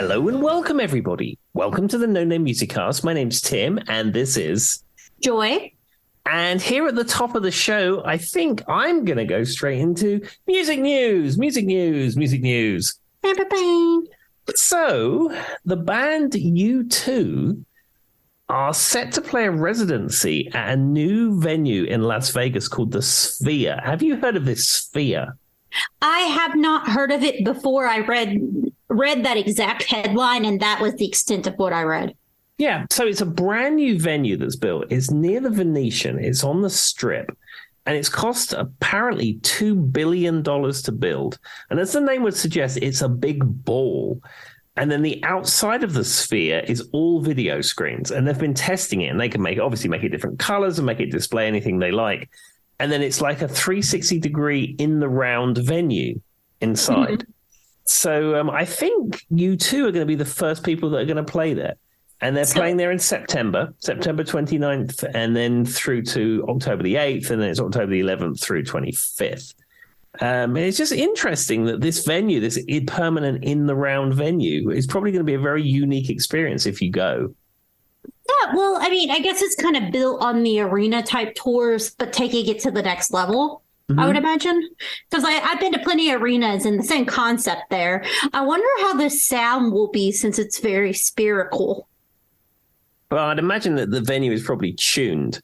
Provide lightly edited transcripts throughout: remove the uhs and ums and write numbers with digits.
Hello and welcome, everybody. Welcome to the No Name Music Cast. My name's Tim, and this is Joy. And here at the top of the show, I think I'm going to go straight into music news. So, the band U2 are set to play a residency at a new venue in Las Vegas called the Sphere. Have you heard of this Sphere? I have not heard of it before. I read that exact headline, and that was the extent of what I read. Yeah, so it's a brand new venue that's built. It's near the Venetian. It's on the Strip. And it's cost apparently $2 billion to build. And as the name would suggest, it's a big ball. And then the outside of the Sphere is all video screens. And they've been testing it. And they can obviously make it different colors and make it display anything they like. And then it's like a 360-degree in-the-round venue inside. Mm-hmm. So I think U2 are going to be the first people that are going to play there. And they're playing there in September 29th, and then through to October the 8th, and then it's October the 11th through 25th. And it's just interesting that this venue, this permanent in-the-round venue, is probably going to be a very unique experience if you go. Yeah, well, I mean, I guess it's kind of built on the arena-type tours, but taking it to the next level. Mm-hmm. I would imagine, because I've been to plenty of arenas and the same concept there. I wonder how the sound will be since it's very spherical. Well, I'd imagine that the venue is probably tuned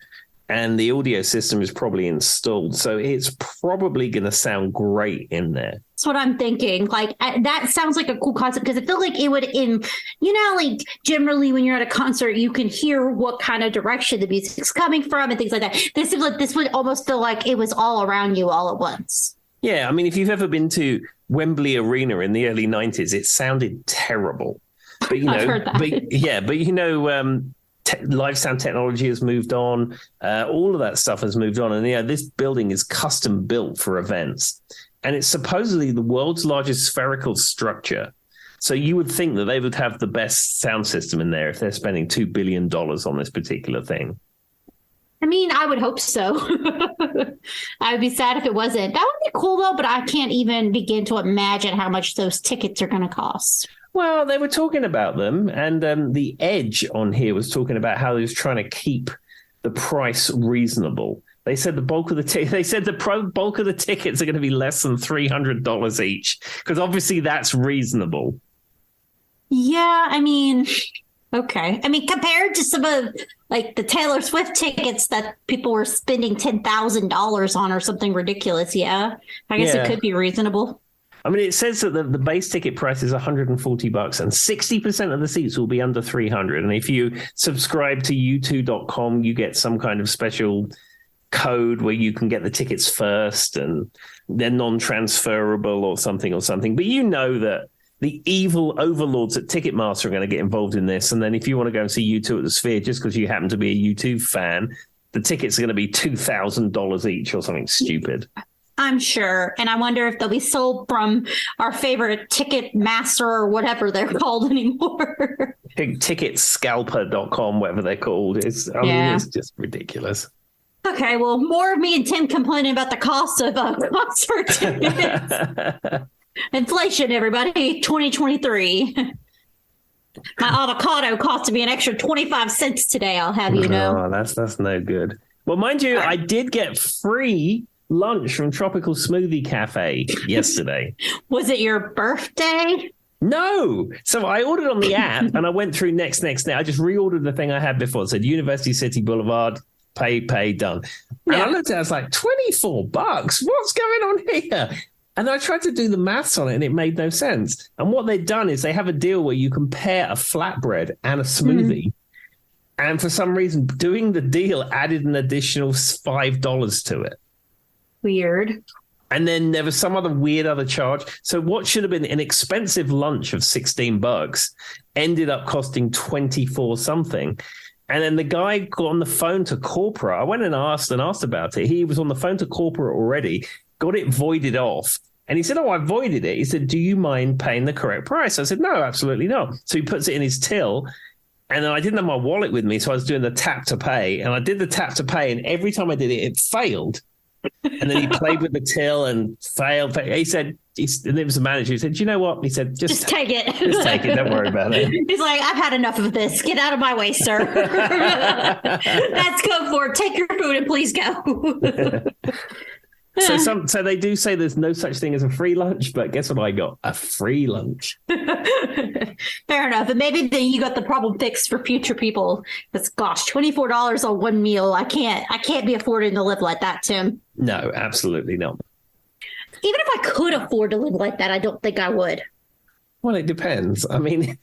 and the audio system is probably installed. So it's probably going to sound great in there. That's what I'm thinking. Like, that sounds like a cool concept because I feel like it would, like generally when you're at a concert, you can hear what kind of direction the music's coming from and things like that. This would almost feel like it was all around you all at once. Yeah. I mean, if you've ever been to Wembley Arena in the early 90s, it sounded terrible. But, I've heard that. Live sound technology has moved on. All of that stuff has moved on. And, this building is custom built for events. And it's supposedly the world's largest spherical structure. So you would think that they would have the best sound system in there if they're spending $2 billion on this particular thing. I mean, I would hope so. I would be sad if it wasn't. That would be cool, though, but I can't even begin to imagine how much those tickets are going to cost. Well, they were talking about them, and The Edge on here was talking about how he was trying to keep the price reasonable. They said the bulk of the bulk of the tickets are going to be less than $300 each, because obviously that's reasonable. Yeah, I mean, okay. I mean, compared to some of like the Taylor Swift tickets that people were spending $10,000 on or something ridiculous. Yeah, I guess it could be reasonable. I mean, it says that the base ticket price is $140 and 60% of the seats will be under $300. And if you subscribe to u2.com, you get some kind of special code where you can get the tickets first and they're non-transferable or something. But you know that the evil overlords at Ticketmaster are going to get involved in this. And then if you want to go and see U2 at the Sphere just because you happen to be a U2 fan, the tickets are going to be $2,000 each or something stupid. I'm sure. And I wonder if they'll be sold from our favorite Ticketmaster or whatever they're called anymore. Ticketscalper.com, whatever they're called. It's just ridiculous. Okay, well, more of me and Tim complaining about the cost of concert tickets. Inflation, everybody, 2023. My avocado cost me an extra 25 cents today, I'll have you know. Oh, that's no good. Well, mind you, I did get free lunch from Tropical Smoothie Cafe yesterday. Was it your birthday? No. So I ordered on the app and I went through next. I just reordered the thing I had before. It said University City Boulevard, pay, done. And I looked at it, I was like, $24? What's going on here? And I tried to do the maths on it and it made no sense. And what they've done is they have a deal where you can pair a flatbread and a smoothie. And for some reason, doing the deal added an additional $5 to it. Weird. And then there was some other charge. So what should have been an expensive lunch of $16 ended up costing 24 something. And then the guy got on the phone to corporate. I went and asked about it. He was on the phone to corporate already, got it voided off. And he said, I voided it. He said, do you mind paying the correct price? I said, no, absolutely not. So he puts it in his till. And then I didn't have my wallet with me. So I was doing the tap to pay. And I did the tap to pay. And every time I did it, it failed. And then he played with the till and failed. He said, and it was the manager who said, "You know what?" He said, Just take it. Just take it. Don't worry about it." He's like, "I've had enough of this. Get out of my way, sir." That's code for take your food and please go. So they do say there's no such thing as a free lunch, but guess what I got? A free lunch. Fair enough. And maybe then you got the problem fixed for future people. Because gosh, $24 on one meal. I can't be affording to live like that, Tim. No, absolutely not. Even if I could afford to live like that, I don't think I would. Well, it depends. I mean,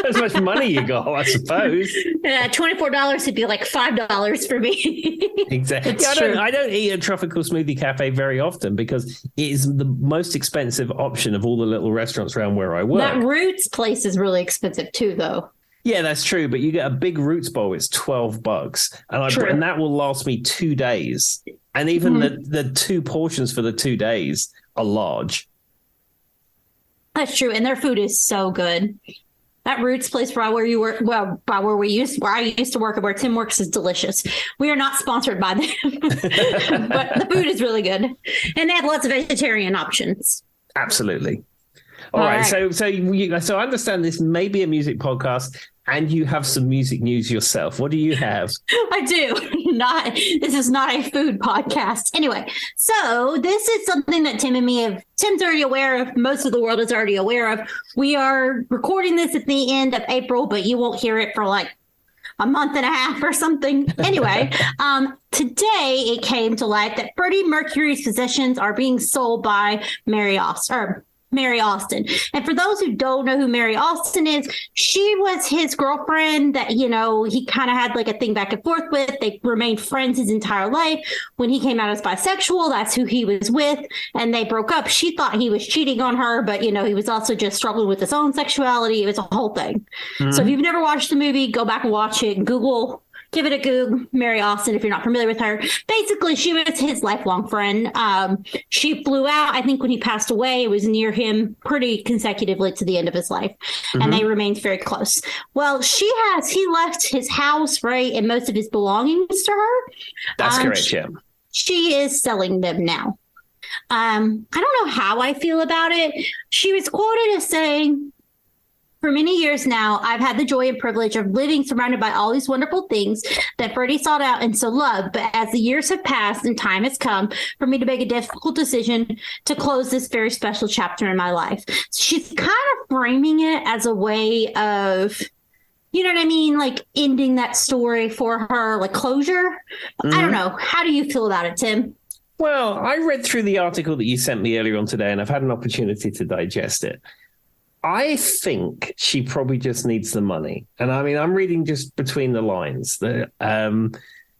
as much money you got, I suppose. $24 would be like $5 for me. Exactly. I don't eat a tropical smoothie cafe very often because it is the most expensive option of all the little restaurants around where I work. That Roots place is really expensive too, though. Yeah, that's true. But you get a big Roots bowl, it's $12, and that will last me 2 days. And even the two portions for the 2 days are large. That's true, and their food is so good. That Roots place by where you work, where I used to work and where Tim works is delicious. We are not sponsored by them, but the food is really good, and they have lots of vegetarian options. Absolutely. All right. So I understand this may be a music podcast, and you have some music news yourself. What do you have? I do. This is not a food podcast. Anyway, so this is something that Tim's already aware of. Most of the world is already aware of. We are recording this at the end of April, but you won't hear it for like a month and a half or something. Anyway, today it came to light that Freddie Mercury's possessions are being sold by Mary Austin. And for those who don't know who Mary Austin is, she was his girlfriend that, he kind of had like a thing back and forth with. They remained friends his entire life. When he came out as bisexual, that's who he was with. And they broke up. She thought he was cheating on her, but, he was also just struggling with his own sexuality. It was a whole thing. Mm-hmm. So if you've never watched the movie, go back and watch it. Give it a Google, Mary Austin, if you're not familiar with her. Basically, she was his lifelong friend. She flew out, I think, when he passed away. It was near him pretty consecutively to the end of his life. Mm-hmm. And they remained very close. Well, he left his house, right, and most of his belongings to her. That's correct, yeah. She is selling them now. I don't know how I feel about it. She was quoted as saying, "For many years now, I've had the joy and privilege of living surrounded by all these wonderful things that Freddie sought out and so loved. But as the years have passed and time has come for me to make a difficult decision to close this very special chapter in my life." She's kind of framing it as a way of, you know what I mean? Like ending that story for her, like closure. Mm-hmm. I don't know. How do you feel about it, Tim? Well, I read through the article that you sent me earlier on today, and I've had an opportunity to digest it. I think she probably just needs the money. And I mean, I'm reading just between the lines that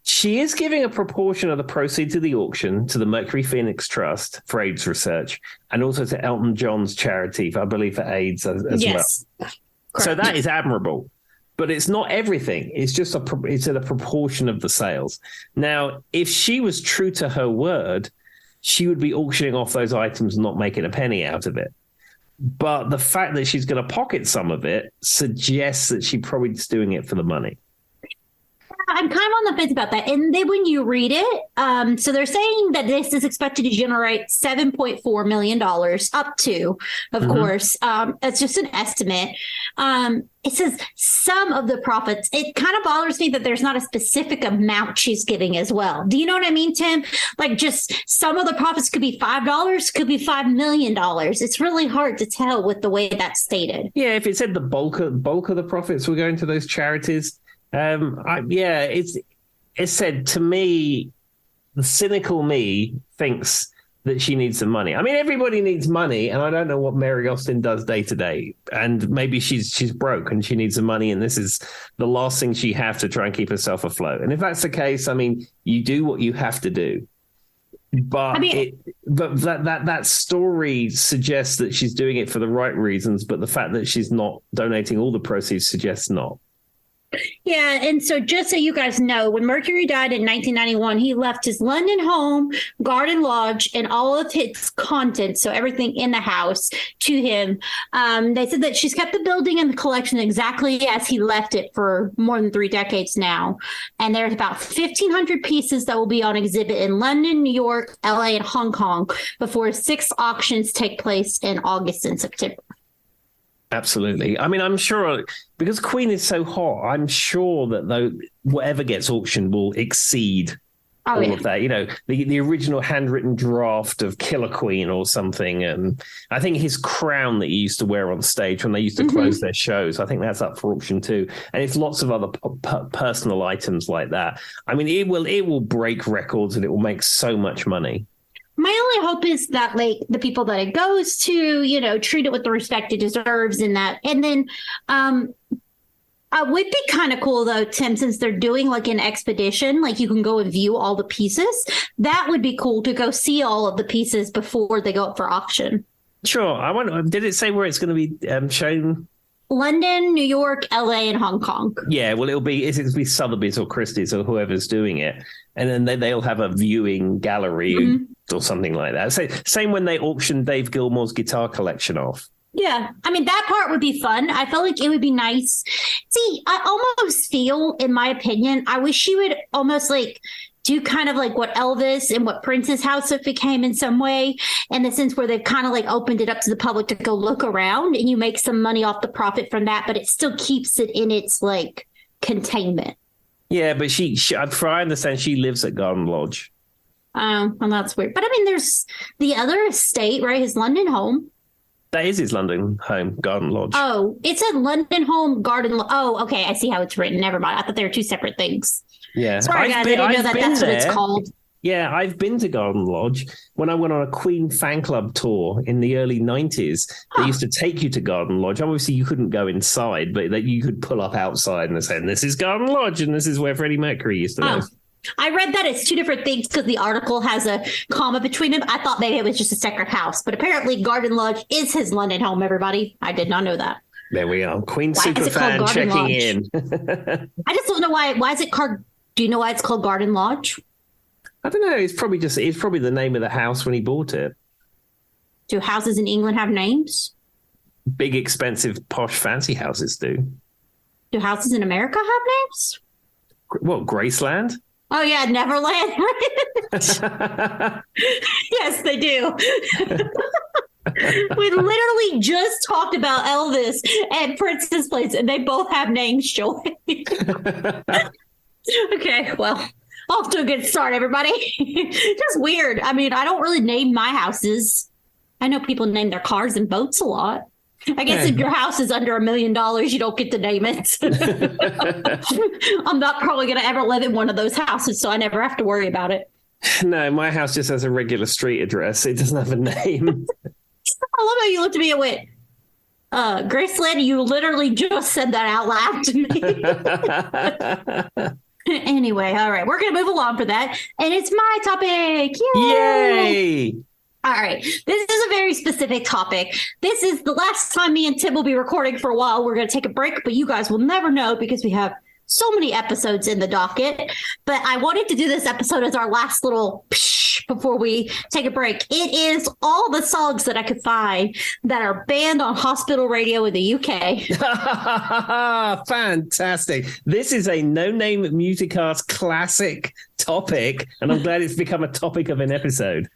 she is giving a proportion of the proceeds of the auction to the Mercury Phoenix Trust for AIDS research and also to Elton John's charity, I believe, for AIDS as well. Correct. So that is admirable. But it's not everything. It's just it's at a proportion of the sales. Now, if she was true to her word, she would be auctioning off those items and not making a penny out of it. But the fact that she's going to pocket some of it suggests that she probably is doing it for the money. I'm kind of on the fence about that. And then when you read it, so they're saying that this is expected to generate $7.4 million up to, of course. It's just an estimate. It says some of the profits. It kind of bothers me that there's not a specific amount she's giving as well. Do you know what I mean, Tim? Like just some of the profits could be $5, could be $5 million. It's really hard to tell with the way that's stated. Yeah, if it said the bulk of the profits were going to those charities, it's said to me, the cynical me thinks that she needs some money. I mean, everybody needs money, and I don't know what Mary Austin does day to day. And maybe she's broke and she needs some money, and this is the last thing she has to try and keep herself afloat. And if that's the case, I mean, you do what you have to do. But that story suggests that she's doing it for the right reasons, but the fact that she's not donating all the proceeds suggests not. Yeah, and so just so you guys know, when Mercury died in 1991, he left his London home, garden lodge, and all of his contents, so everything in the house, to him. They said that she's kept the building and the collection exactly as he left it for more than 3 decades now. And there's about 1,500 pieces that will be on exhibit in London, New York, LA, and Hong Kong before 6 auctions take place in August and September. Absolutely. I mean, I'm sure because Queen is so hot, I'm sure that though whatever gets auctioned will exceed all of that. You know, the original handwritten draft of Killer Queen or something. And I think his crown that he used to wear on stage when they used to close their shows, I think that's up for auction too. And it's lots of other personal items like that. I mean, it will break records and it will make so much money. My only hope is that, like, the people that it goes to, you know, treat it with the respect it deserves and that. And then it would be kind of cool, though, Tim, since they're doing like an expedition, like you can go and view all the pieces. That would be cool to go see all of the pieces before they go up for auction. Sure. I wonder, did it say where it's going to be shown? London, New York, LA, and Hong Kong. Yeah, well, it'll be Sotheby's or Christie's or whoever's doing it. And then they'll have a viewing gallery or something like that. So, same when they auctioned Dave Gilmour's guitar collection off. Yeah, I mean, that part would be fun. I felt like it would be nice. See, I almost feel, in my opinion, I wish she would almost like do kind of like what Elvis and what Prince's house it became in some way, in the sense where they've kind of like opened it up to the public to go look around and you make some money off the profit from that, but it still keeps it in its like containment. Yeah, but she I understand she lives at Garden Lodge. Well, that's weird. But I mean, there's the other estate, right? His London home. That is his London home, Garden Lodge. Oh, it said London home, Garden. Oh, okay. I see how it's written. Never mind. I thought they were 2 separate things. Yeah. Sorry, guys. I didn't know that's what it's called. Yeah, I've been to Garden Lodge. When I went on a Queen fan club tour in the early 90s, they used to take you to Garden Lodge. Obviously, you couldn't go inside, but that you could pull up outside and say, this is Garden Lodge, and this is where Freddie Mercury used to live. I read that it's 2 different things because the article has a comma between them. I thought maybe it was just a separate house, but apparently Garden Lodge is his London home, everybody. I did not know that. There we are. Queen superfan checking in. I just don't know why is it called. Do you know why it's called Garden Lodge? I don't know. It's probably the name of the house when he bought it. Do houses in England have names? Big, expensive, posh, fancy houses do. Do houses in America have names? What, Graceland? Oh, yeah, Neverland. Yes, they do. We literally just talked about Elvis and Prince's Place, and they both have names, Joy. Okay, well, off to a good start, everybody. Just weird. I mean, I don't really name my houses. I know people name their cars and boats a lot. I guess if your house is under $1 million, you don't get to name it. I'm not probably going to ever live in one of those houses, so I never have to worry about it. No, my house just has a regular street address. It doesn't have a name. I love how you looked at me and went, Graceland, you literally just said that out loud to me. Anyway, all right, we're going to move along for that. And it's my topic. Yay! All right, this is a very specific topic. This is the last time me and Tim will be recording for a while. We're going to take a break, but you guys will never know because we have so many episodes in the docket. But I wanted to do this episode as our last little psh before we take a break. It is all the songs that I could find that are banned on hospital radio in the UK. Fantastic. This is a No-Name Musicast classic topic, and I'm glad it's become a topic of an episode.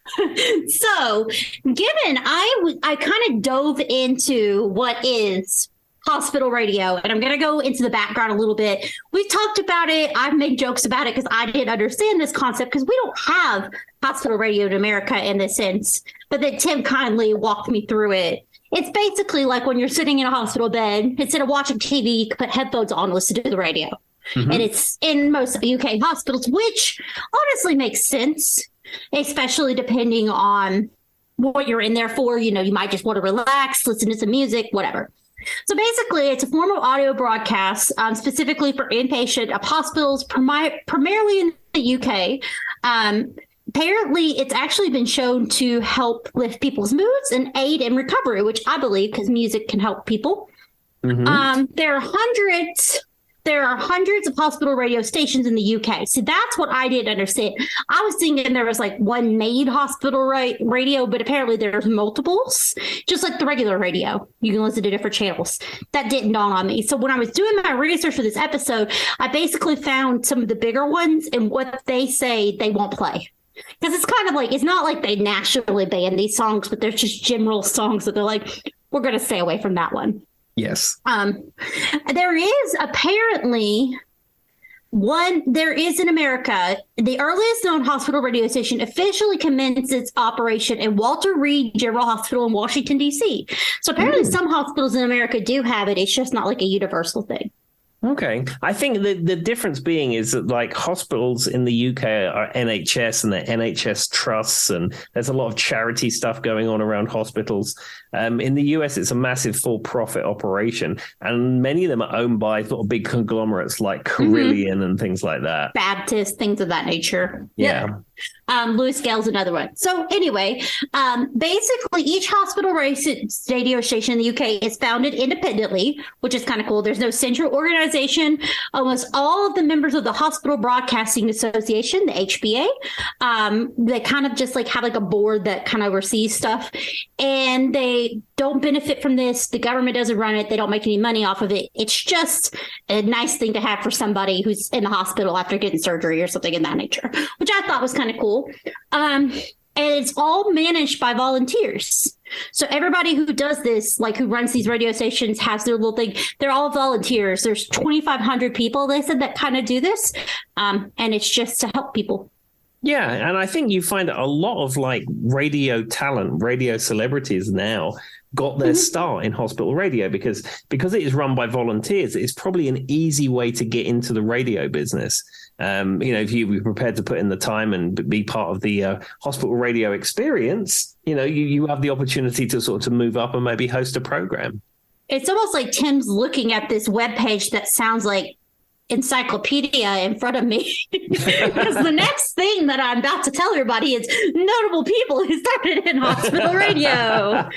So, given I kind of dove into what is hospital radio, and I'm going to go into the background a little bit. We've talked about it. I've made jokes about it because I didn't understand this concept because we don't have hospital radio in America in this sense, but then Tim kindly walked me through it. It's basically like when you're sitting in a hospital bed, instead of watching TV, you can put headphones on and listen to the radio. Mm-hmm. And it's in most UK hospitals, which honestly makes sense, especially depending on what you're in there for. You know, you might just want to relax, listen to some music, whatever. So basically, it's a form of audio broadcast specifically for inpatient of hospitals, primarily in the UK. Apparently, it's actually been shown to help lift people's moods and aid in recovery, which I believe because music can help people. Mm-hmm. There are hundreds there are hundreds of hospital radio stations in the UK. So that's what I didn't understand. I was thinking there was like one made hospital radio, but apparently there's multiples, just like the regular radio. You can listen to different channels. That didn't dawn on me. So when I was doing my research for this episode, I basically found some of the bigger ones and what they say they won't play. Because it's kind of like, it's not like they nationally ban these songs, but they're just general songs that they're like, we're going to stay away from that one. Yes. There is apparently there is in America, the earliest known hospital radio station officially commenced its operation in Walter Reed General Hospital in Washington, D.C. So apparently some hospitals in America do have it. It's just not like a universal thing. Okay. I think the difference being is that like hospitals in the UK are NHS and they're NHS trusts, and there's a lot of charity stuff going on around hospitals. In the US, it's a massive for-profit operation, and many of them are owned by sort of big conglomerates like Carillion and things like that. Baptist, things of that nature. Yeah. Louis Gale's another one. So anyway, basically each hospital radio station in the UK is founded independently, which is kind of cool. There's no central organization. Almost all of the members of the Hospital Broadcasting Association, the HBA, they kind of just like have like a board that kind of oversees stuff, and they don't benefit from this. The government doesn't run it. They don't make any money off of it. It's just a nice thing to have for somebody who's in the hospital after getting surgery or something in that nature, which I thought was kind of cool. And it's all managed by volunteers. So everybody who does this, like who runs these radio stations, has their little thing. They're all volunteers. There's 2,500 people, they said, that kind of do this. And it's just to help people. Yeah, and I think you find a lot of like radio talent, radio celebrities now got their start in hospital radio because it is run by volunteers. It's probably an easy way to get into the radio business. If you were prepared to put in the time and be part of the hospital radio experience, you have the opportunity to sort of move up and maybe host a program. It's almost like Tim's looking at this webpage that sounds like encyclopedia in front of me, because the next thing that I'm about to tell everybody is notable people who started in hospital radio.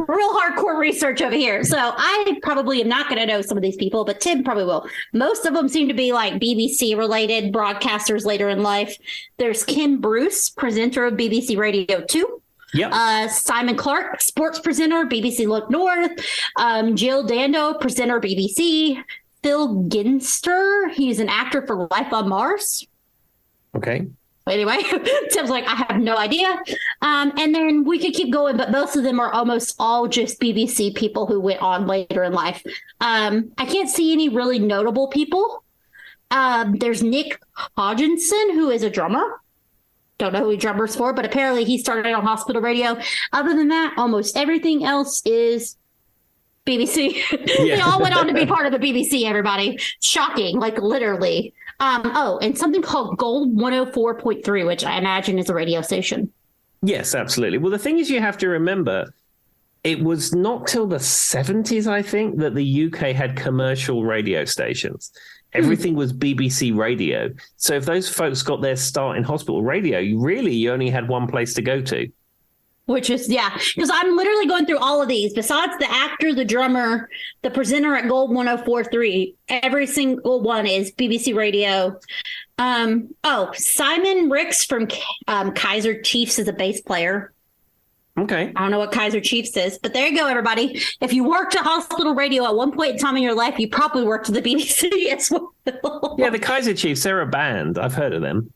Real hardcore research over here. So I probably am not going to know some of these people, but Tim probably will. Most of them seem to be like BBC related broadcasters later in life. There's Kim Bruce, presenter of BBC Radio 2. Yep. Simon Clark, sports presenter, BBC Look North. Jill Dando, presenter, BBC. Phil Ginster, he's an actor for Life on Mars. Okay. Anyway, Tim's like, I have no idea. And then we could keep going, but most of them are almost all just BBC people who went on later in life. I can't see any really notable people. There's Nick Hodgkinson, who is a drummer. Don't know who he drummers for, but apparently he started on hospital radio. Other than that, almost everything else is BBC. They all went on to be part of the BBC, everybody. Shocking, like literally. And something called Gold 104.3, which I imagine is a radio station. Yes, absolutely. Well, the thing is, you have to remember, it was not till the 70s, I think, that the UK had commercial radio stations. Everything was BBC radio. So if those folks got their start in hospital radio, you only had one place to go to. Which is, because I'm literally going through all of these. Besides the actor, the drummer, the presenter at Gold 104.3, every single one is BBC Radio. Simon Ricks from Kaiser Chiefs is a bass player. Okay. I don't know what Kaiser Chiefs is, but there you go, everybody. If you worked at hospital radio at one point in time in your life, you probably worked at the BBC as well. Yeah, the Kaiser Chiefs, they're a band. I've heard of them.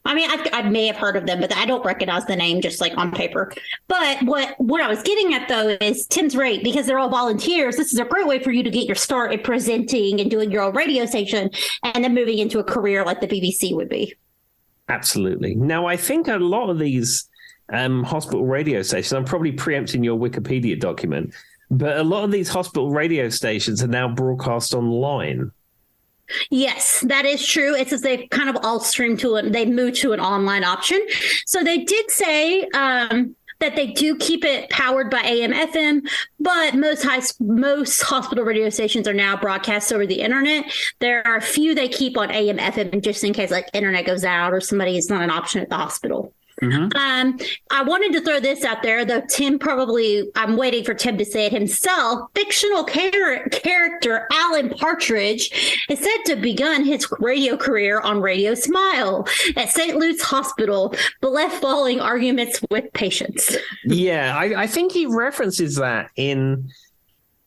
I mean, I may have heard of them, but I don't recognize the name just like on paper. But what I was getting at, though, is Tim's right, because they're all volunteers. This is a great way for you to get your start at presenting and doing your own radio station and then moving into a career like the BBC would be. Absolutely. Now, I think a lot of these hospital radio stations, I'm probably preempting your Wikipedia document, but a lot of these hospital radio stations are now broadcast online. Yes, that is true. It's as they've kind of all streamed to it. They've moved to an online option. So they did say that they do keep it powered by AM, FM, but most hospital radio stations are now broadcast over the internet. There are a few they keep on AM, FM just in case like internet goes out or somebody is not an option at the hospital. I wanted to throw this out there, though I'm waiting for Tim to say it himself. Fictional character Alan Partridge is said to have begun his radio career on Radio Smile at St. Luke's Hospital, but left following arguments with patients. Yeah, I think he references that in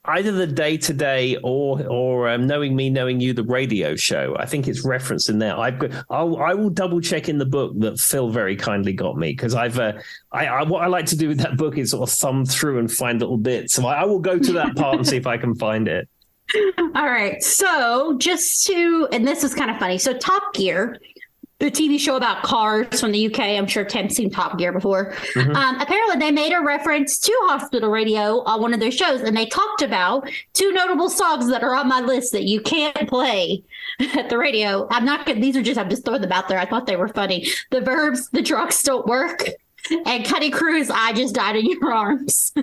either the Day-to-Day or Knowing Me, Knowing You, the radio show. I think it's referenced in there. I will double check in the book that Phil very kindly got me, because what I like to do with that book is sort of thumb through and find little bits. So I will go to that part and see if I can find it. All right. So and this is kind of funny. So Top Gear, the TV show about cars from the UK. I'm sure Tim's seen Top Gear before. Apparently, they made a reference to hospital radio on one of their shows, and they talked about two notable songs that are on my list that you can't play at the radio. I'm just throwing them out there. I thought they were funny. The Verbs, The Drugs Don't Work, and Cuddy Cruz, I Just Died in Your Arms.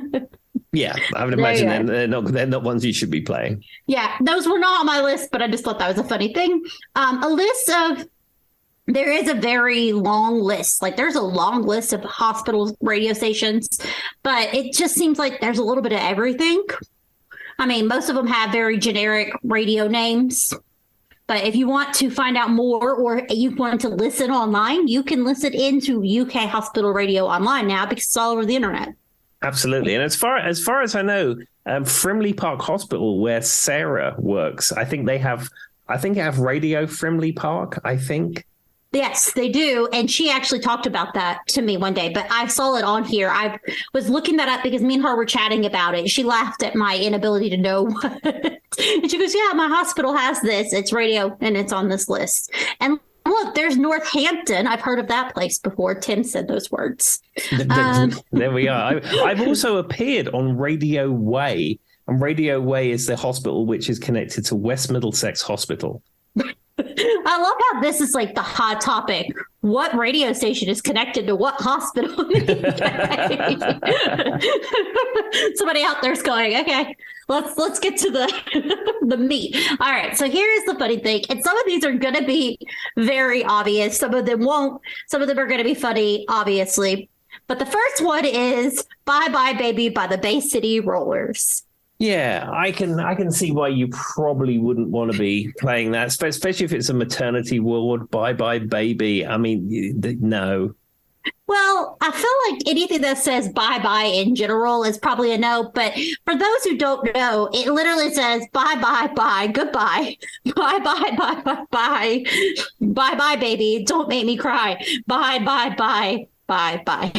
Yeah, I would imagine they're not ones you should be playing. Yeah, those were not on my list, but I just thought that was a funny thing. There is a very long list. Like, there's a long list of hospital radio stations, but it just seems like there's a little bit of everything. I mean, most of them have very generic radio names, but if you want to find out more or you want to listen online, you can listen into UK hospital radio online now because it's all over the internet. Absolutely. And as far as I know, Frimley Park Hospital, where Sarah works, I think they have Radio Frimley Park, I think. Yes, they do. And she actually talked about that to me one day, but I saw it on here. I was looking that up because me and her were chatting about it. She laughed at my inability to know what. And she goes, yeah, my hospital has this. It's radio and it's on this list. And look, there's Northampton. I've heard of that place before. Tim said those words. There we are. I've also appeared on Radio Way. And Radio Way is the hospital which is connected to West Middlesex Hospital. I love how this is like the hot topic. What radio station is connected to what hospital? Somebody out there's going, okay, let's get to the meat. All right, so here's the funny thing. And some of these are going to be very obvious. Some of them won't. Some of them are going to be funny, obviously. But the first one is Bye Bye Baby by the Bay City Rollers. Yeah, I can see why you probably wouldn't want to be playing that, especially if it's a maternity ward. Bye Bye Baby. I mean, no. Well, I feel like anything that says bye bye in general is probably a no. But for those who don't know, it literally says bye bye bye, goodbye, bye bye bye bye bye, bye bye baby, don't make me cry, bye bye bye. Bye bye.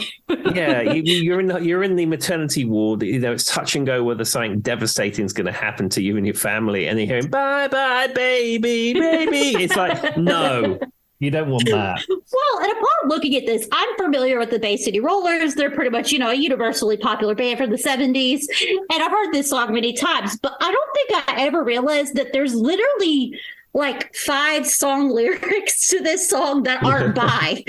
Yeah, you're in the maternity ward. You know, it's touch and go whether something devastating is going to happen to you and your family, and you're hearing "bye bye baby, baby." It's like, no, you don't want that. Well, and upon looking at this, I'm familiar with the Bay City Rollers. They're pretty much, a universally popular band from the 70s, and I've heard this song many times. But I don't think I ever realized that there's literally like 5 song lyrics to this song that aren't by.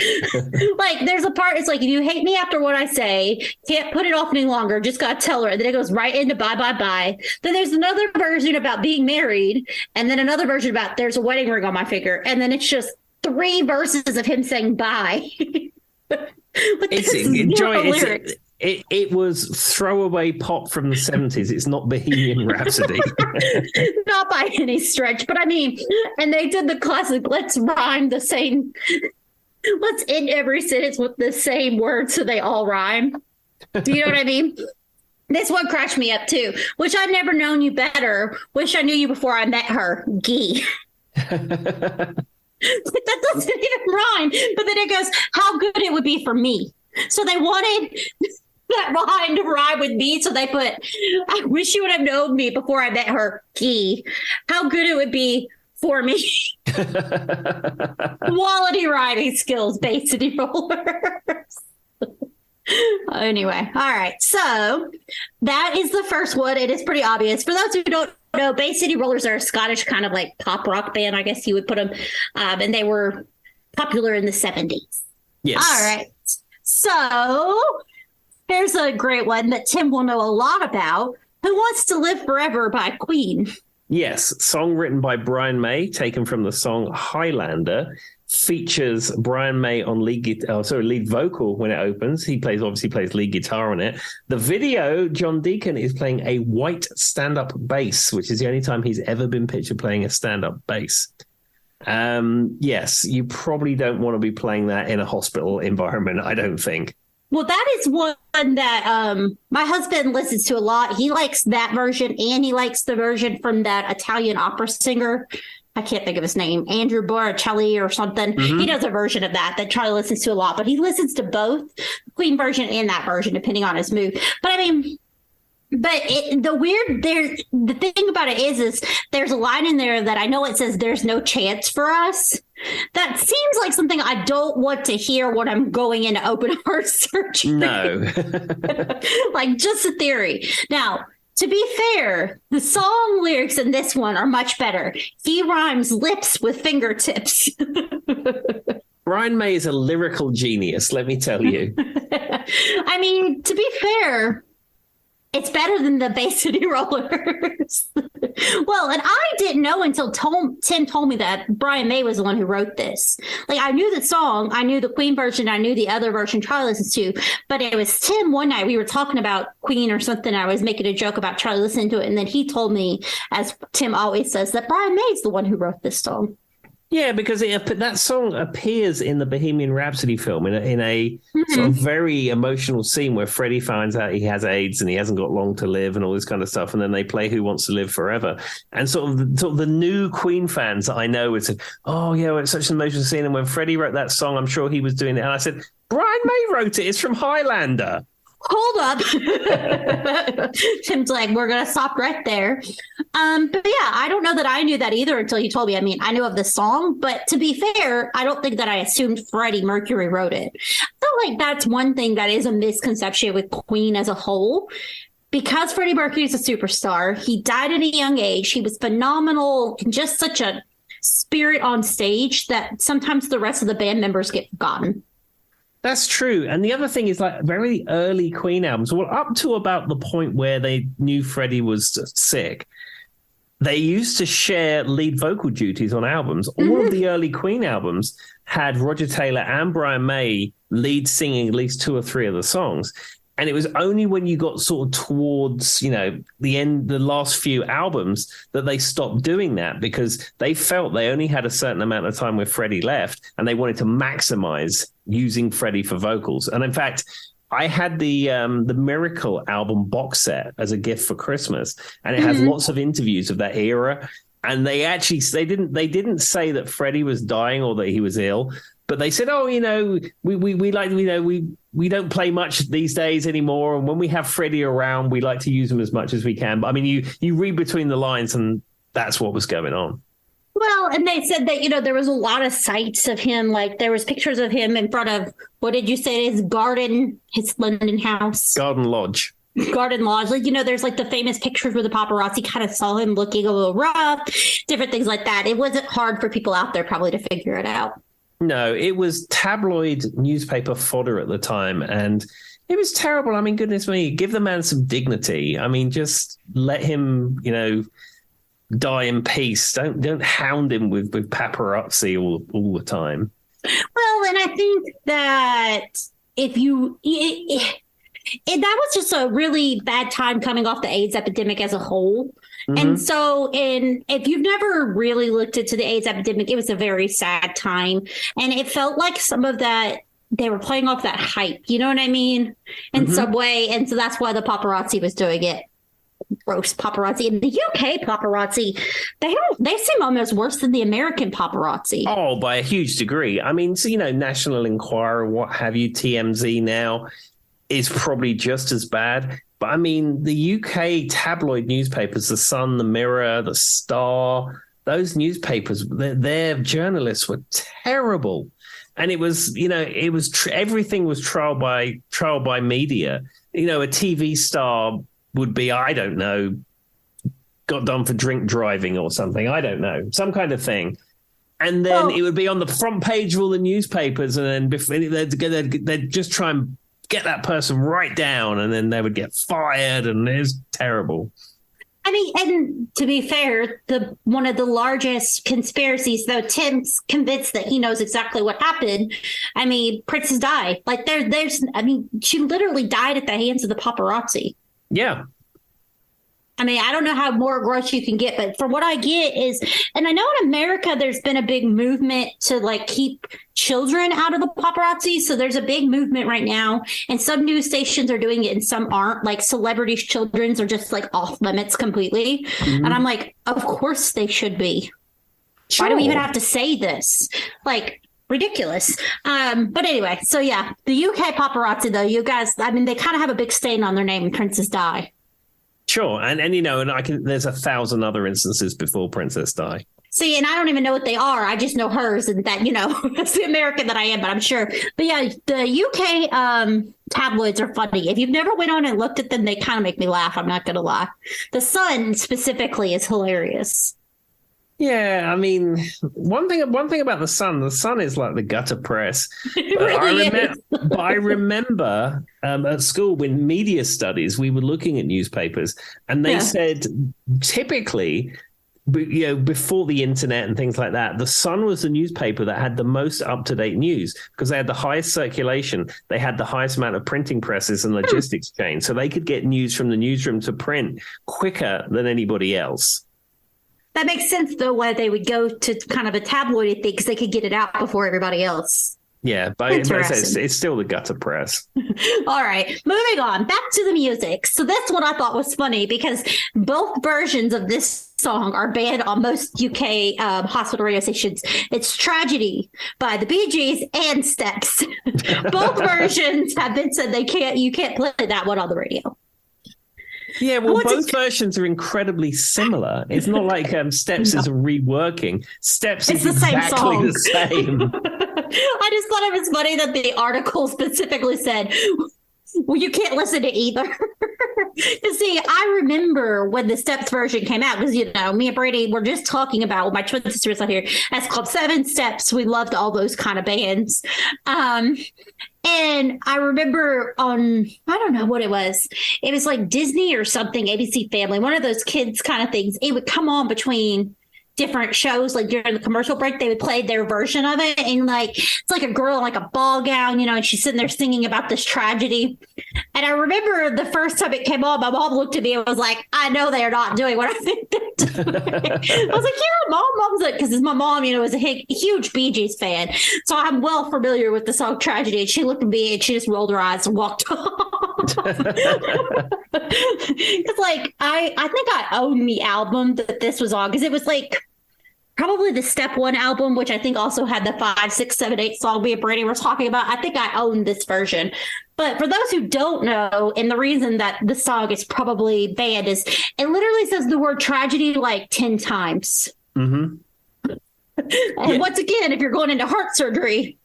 Like, there's a part, it's like, if you hate me after what I say, can't put it off any longer, just gotta tell her. And then it goes right into bye bye bye. Then there's another version about being married, and then another version about there's a wedding ring on my finger, and then it's just 3 verses of him saying bye. It was throwaway pop from the 70s. It's not Bohemian Rhapsody. Not by any stretch. But I mean, and they did the classic, let's rhyme the same. Let's end every sentence with the same word so they all rhyme. Do you know what I mean? This one crashed me up too. Wish I'd never known you better. Wish I knew you before I met her. Gee. That doesn't even rhyme. But then it goes, how good it would be for me. So they wanted that line to rhyme with me, so they put, I wish you would have known me before I met her. Key. How good it would be for me. Quality rhyming skills, Bay City Rollers. Anyway, all right. So that is the first one. It is pretty obvious. For those who don't know, Bay City Rollers are a Scottish kind of like pop rock band, I guess you would put them. And they were popular in the 70s. Yes. All right. So here's a great one that Tim will know a lot about. Who Wants to Live Forever by Queen. Yes, song written by Brian May, taken from the song Highlander, features Brian May on lead vocal when it opens. He obviously plays lead guitar on it. The video, John Deacon is playing a white stand-up bass, which is the only time he's ever been pictured playing a stand-up bass. Yes, you probably don't want to be playing that in a hospital environment, I don't think. Well, that is one that my husband listens to a lot. He likes that version, and he likes the version from that Italian opera singer. I can't think of his name, Andrew Boricelli or something. Mm-hmm. He does a version of that Charlie listens to a lot, but he listens to both the Queen version and that version, depending on his mood. But I mean, the thing about it is there's a line in there that I know it says there's no chance for us. That seems like something I don't want to hear when I'm going into open heart surgery. No. Like, just a theory. Now, to be fair, the song lyrics in this one are much better. He rhymes lips with fingertips. Brian May is a lyrical genius, let me tell you. I mean, to be fair, it's better than the Bay City Rollers. Well, and I didn't know until Tim told me that Brian May was the one who wrote this. Like, I knew the song, I knew the Queen version, I knew the other version Charlie listens to, but it was Tim one night, we were talking about Queen or something, I was making a joke about Charlie listening to it, and then he told me, as Tim always says, that Brian May's the one who wrote this song. Yeah, because that song appears in the Bohemian Rhapsody film in a sort of very emotional scene where Freddie finds out he has AIDS and he hasn't got long to live and all this kind of stuff. And then they play Who Wants to Live Forever. And sort of the new Queen fans that I know would say, oh, yeah, it's such an emotional scene. And when Freddie wrote that song, I'm sure he was doing it. And I said, Brian May wrote it. It's from Highlander. Hold up. Tim's like, we're going to stop right there. But yeah, I don't know that I knew that either until you told me. I mean, I knew of the song, but to be fair, I don't think that I assumed Freddie Mercury wrote it. I feel like that's one thing that is a misconception with Queen as a whole. Because Freddie Mercury is a superstar, he died at a young age. He was phenomenal and just such a spirit on stage that sometimes the rest of the band members get forgotten. That's true. And the other thing is, like, very early Queen albums, well, up to about the point where they knew Freddie was sick, they used to share lead vocal duties on albums. All of the early Queen albums had Roger Taylor and Brian May lead singing at least 2 or 3 of the songs. And it was only when you got sort of towards, the last few albums that they stopped doing that because they felt they only had a certain amount of time with Freddie left and they wanted to maximize using Freddie for vocals. And in fact, I had the Miracle album box set as a gift for Christmas, and it has lots of interviews of that era. And they didn't say that Freddie was dying or that he was ill. But they said, oh, we don't play much these days anymore. And when we have Freddie around, we like to use him as much as we can. But I mean, you read between the lines and that's what was going on. Well, and they said that, there was a lot of sights of him. Like there was pictures of him in front of, what did you say, his garden, his London house? Garden Lodge. Garden Lodge. Like, there's like the famous pictures where the paparazzi kind of saw him looking a little rough, different things like that. It wasn't hard for people out there probably to figure it out. No, it was tabloid newspaper fodder at the time, and it was terrible. I mean, goodness me, give the man some dignity. I mean, just let him, die in peace. Don't hound him with paparazzi all the time. Well, and I think that that was just a really bad time coming off the AIDS epidemic as a whole. And so if you've never really looked into the AIDS epidemic, it was a very sad time. And it felt like some of that, they were playing off that hype, you know what I mean? In some way. And so that's why the paparazzi was doing it. Gross paparazzi. In the UK paparazzi, they seem almost worse than the American paparazzi. Oh, by a huge degree. I mean, so, National Enquirer, what have you, TMZ now is probably just as bad. But I mean, the UK tabloid newspapers, The Sun, The Mirror, The Star, those newspapers, their journalists were terrible. And it was, everything was trial by media. A TV star would be, I don't know, got done for drink driving or something. I don't know, some kind of thing. And then it would be on the front page of all the newspapers. And then they'd just try and get that person right down, and then they would get fired, and it was terrible. I mean, and to be fair, one of the largest conspiracies, though Tim's convinced that he knows exactly what happened. I mean, Princess died. Like I mean, she literally died at the hands of the paparazzi. Yeah. I mean, I don't know how more gross you can get, but from what I get is, and I know in America, there's been a big movement to like keep children out of the paparazzi. So there's a big movement right now, and some news stations are doing it and some aren't. Like celebrities' children's are just like off limits completely. Mm-hmm. And I'm like, of course they should be. Sure. Why do we even have to say this? Like, ridiculous. But anyway, so yeah, the UK paparazzi, though, you guys, I mean, they kind of have a big stain on their name when Princess Di. Sure. And you know, and there's 1,000 other instances before Princess Di. See, and I don't even know what they are. I just know hers, and that, you know, that's the American that I am, but I'm sure. But yeah, the UK tabloids are funny. If you've never went on and looked at them, they kind of make me laugh. I'm not going to lie. The Sun specifically is hilarious. Yeah, I mean, one thing about the Sun is like the gutter press. But I remember at school when media studies, we were looking at newspapers, and they said typically, you know, before the internet and things like that, the Sun was the newspaper that had the most up-to-date news because they had the highest circulation. They had the highest amount of printing presses and logistics chains, so they could get news from the newsroom to print quicker than anybody else. That makes sense, though, why they would go to kind of a tabloid thing because they could get it out before everybody else. Yeah, but it's still the gutter press. All right, moving on. Back to the music. So that's what I thought was funny because both versions of this song are banned on most UK hospital radio stations. It's Tragedy by the Bee Gees and Steps. Both versions have been said you can't play that one on the radio. Yeah, well, both versions are incredibly similar. It's not like Steps is a reworking. Steps is exactly the same. I just thought it was funny that the article specifically said, well, you can't listen to either. You see, I remember when the Steps version came out, because, you know, me and Brady were just talking about, my twin sister is out here, that's called Seven Steps. We loved all those kind of bands. And I remember on, I don't know what it was. It was like Disney or something, ABC Family, one of those kids kind of things. It would come on between different shows, like during the commercial break, they would play their version of it. And like, it's like a girl in like a ball gown, you know, and she's sitting there singing about this tragedy. And I remember the first time it came on, my mom looked at me and was like, I know they are not doing what I think they're doing. I was like, yeah, mom's like, because my mom, you know, is a huge Bee Gees fan. So I'm well familiar with the song Tragedy. And she looked at me and she just rolled her eyes and walked off. Because like, I think I own the album that this was on, because it was like, probably the Step One album, which I think also had the 5, 6, 7, 8 song me and Brady were talking about. I think I own this version. But for those who don't know, and the reason that the song is probably banned is it literally says the word tragedy like 10 times. Mm-hmm. And once again, if you're going into heart surgery.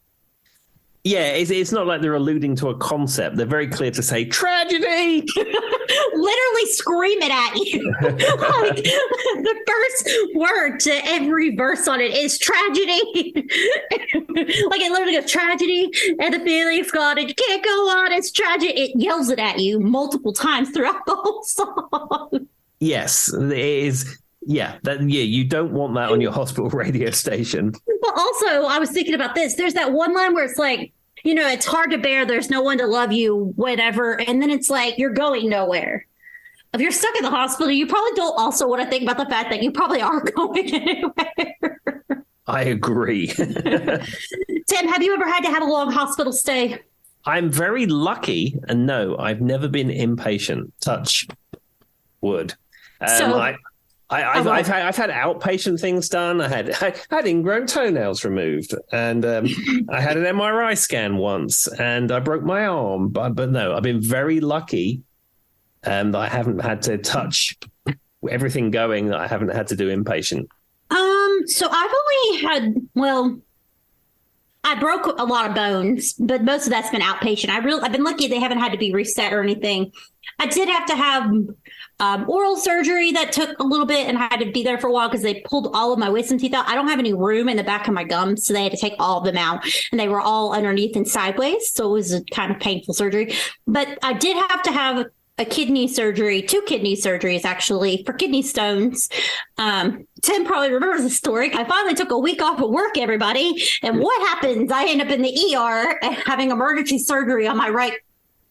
Yeah, it's not like they're alluding to a concept. They're very clear to say, tragedy! Literally scream it at you. Like, the first word to every verse on it is tragedy. Like, it literally goes, tragedy, and the feeling's gone, and you can't go on, it's tragic. It yells it at you multiple times throughout the whole song. Yes, it is. Yeah, you don't want that on your hospital radio station. But also, I was thinking about this. There's that one line where it's like, you know, it's hard to bear. There's no one to love you, whatever. And then it's like, you're going nowhere. If you're stuck in the hospital, you probably don't also want to think about the fact that you probably are going anywhere. I agree. Tim, have you ever had to have a long hospital stay? I'm very lucky. And no, I've never been inpatient. Touch wood. I've had outpatient things done. I had ingrown toenails removed, and I had an MRI scan once, and I broke my arm. But no, I've been very lucky that I haven't had to touch everything going. That I haven't had to do inpatient. So I've only had, well, I broke a lot of bones, but most of that's been outpatient. I've been lucky they haven't had to be reset or anything. I did have to have oral surgery that took a little bit, and I had to be there for a while because they pulled all of my wisdom teeth out. I don't have any room in the back of my gums, so they had to take all of them out, and they were all underneath and sideways. So it was a kind of painful surgery. But I did have to have a kidney surgery, 2 kidney surgeries actually, for kidney stones. Tim probably remembers the story. I finally took a week off of work, everybody. And what happens? I end up in the ER having emergency surgery on my right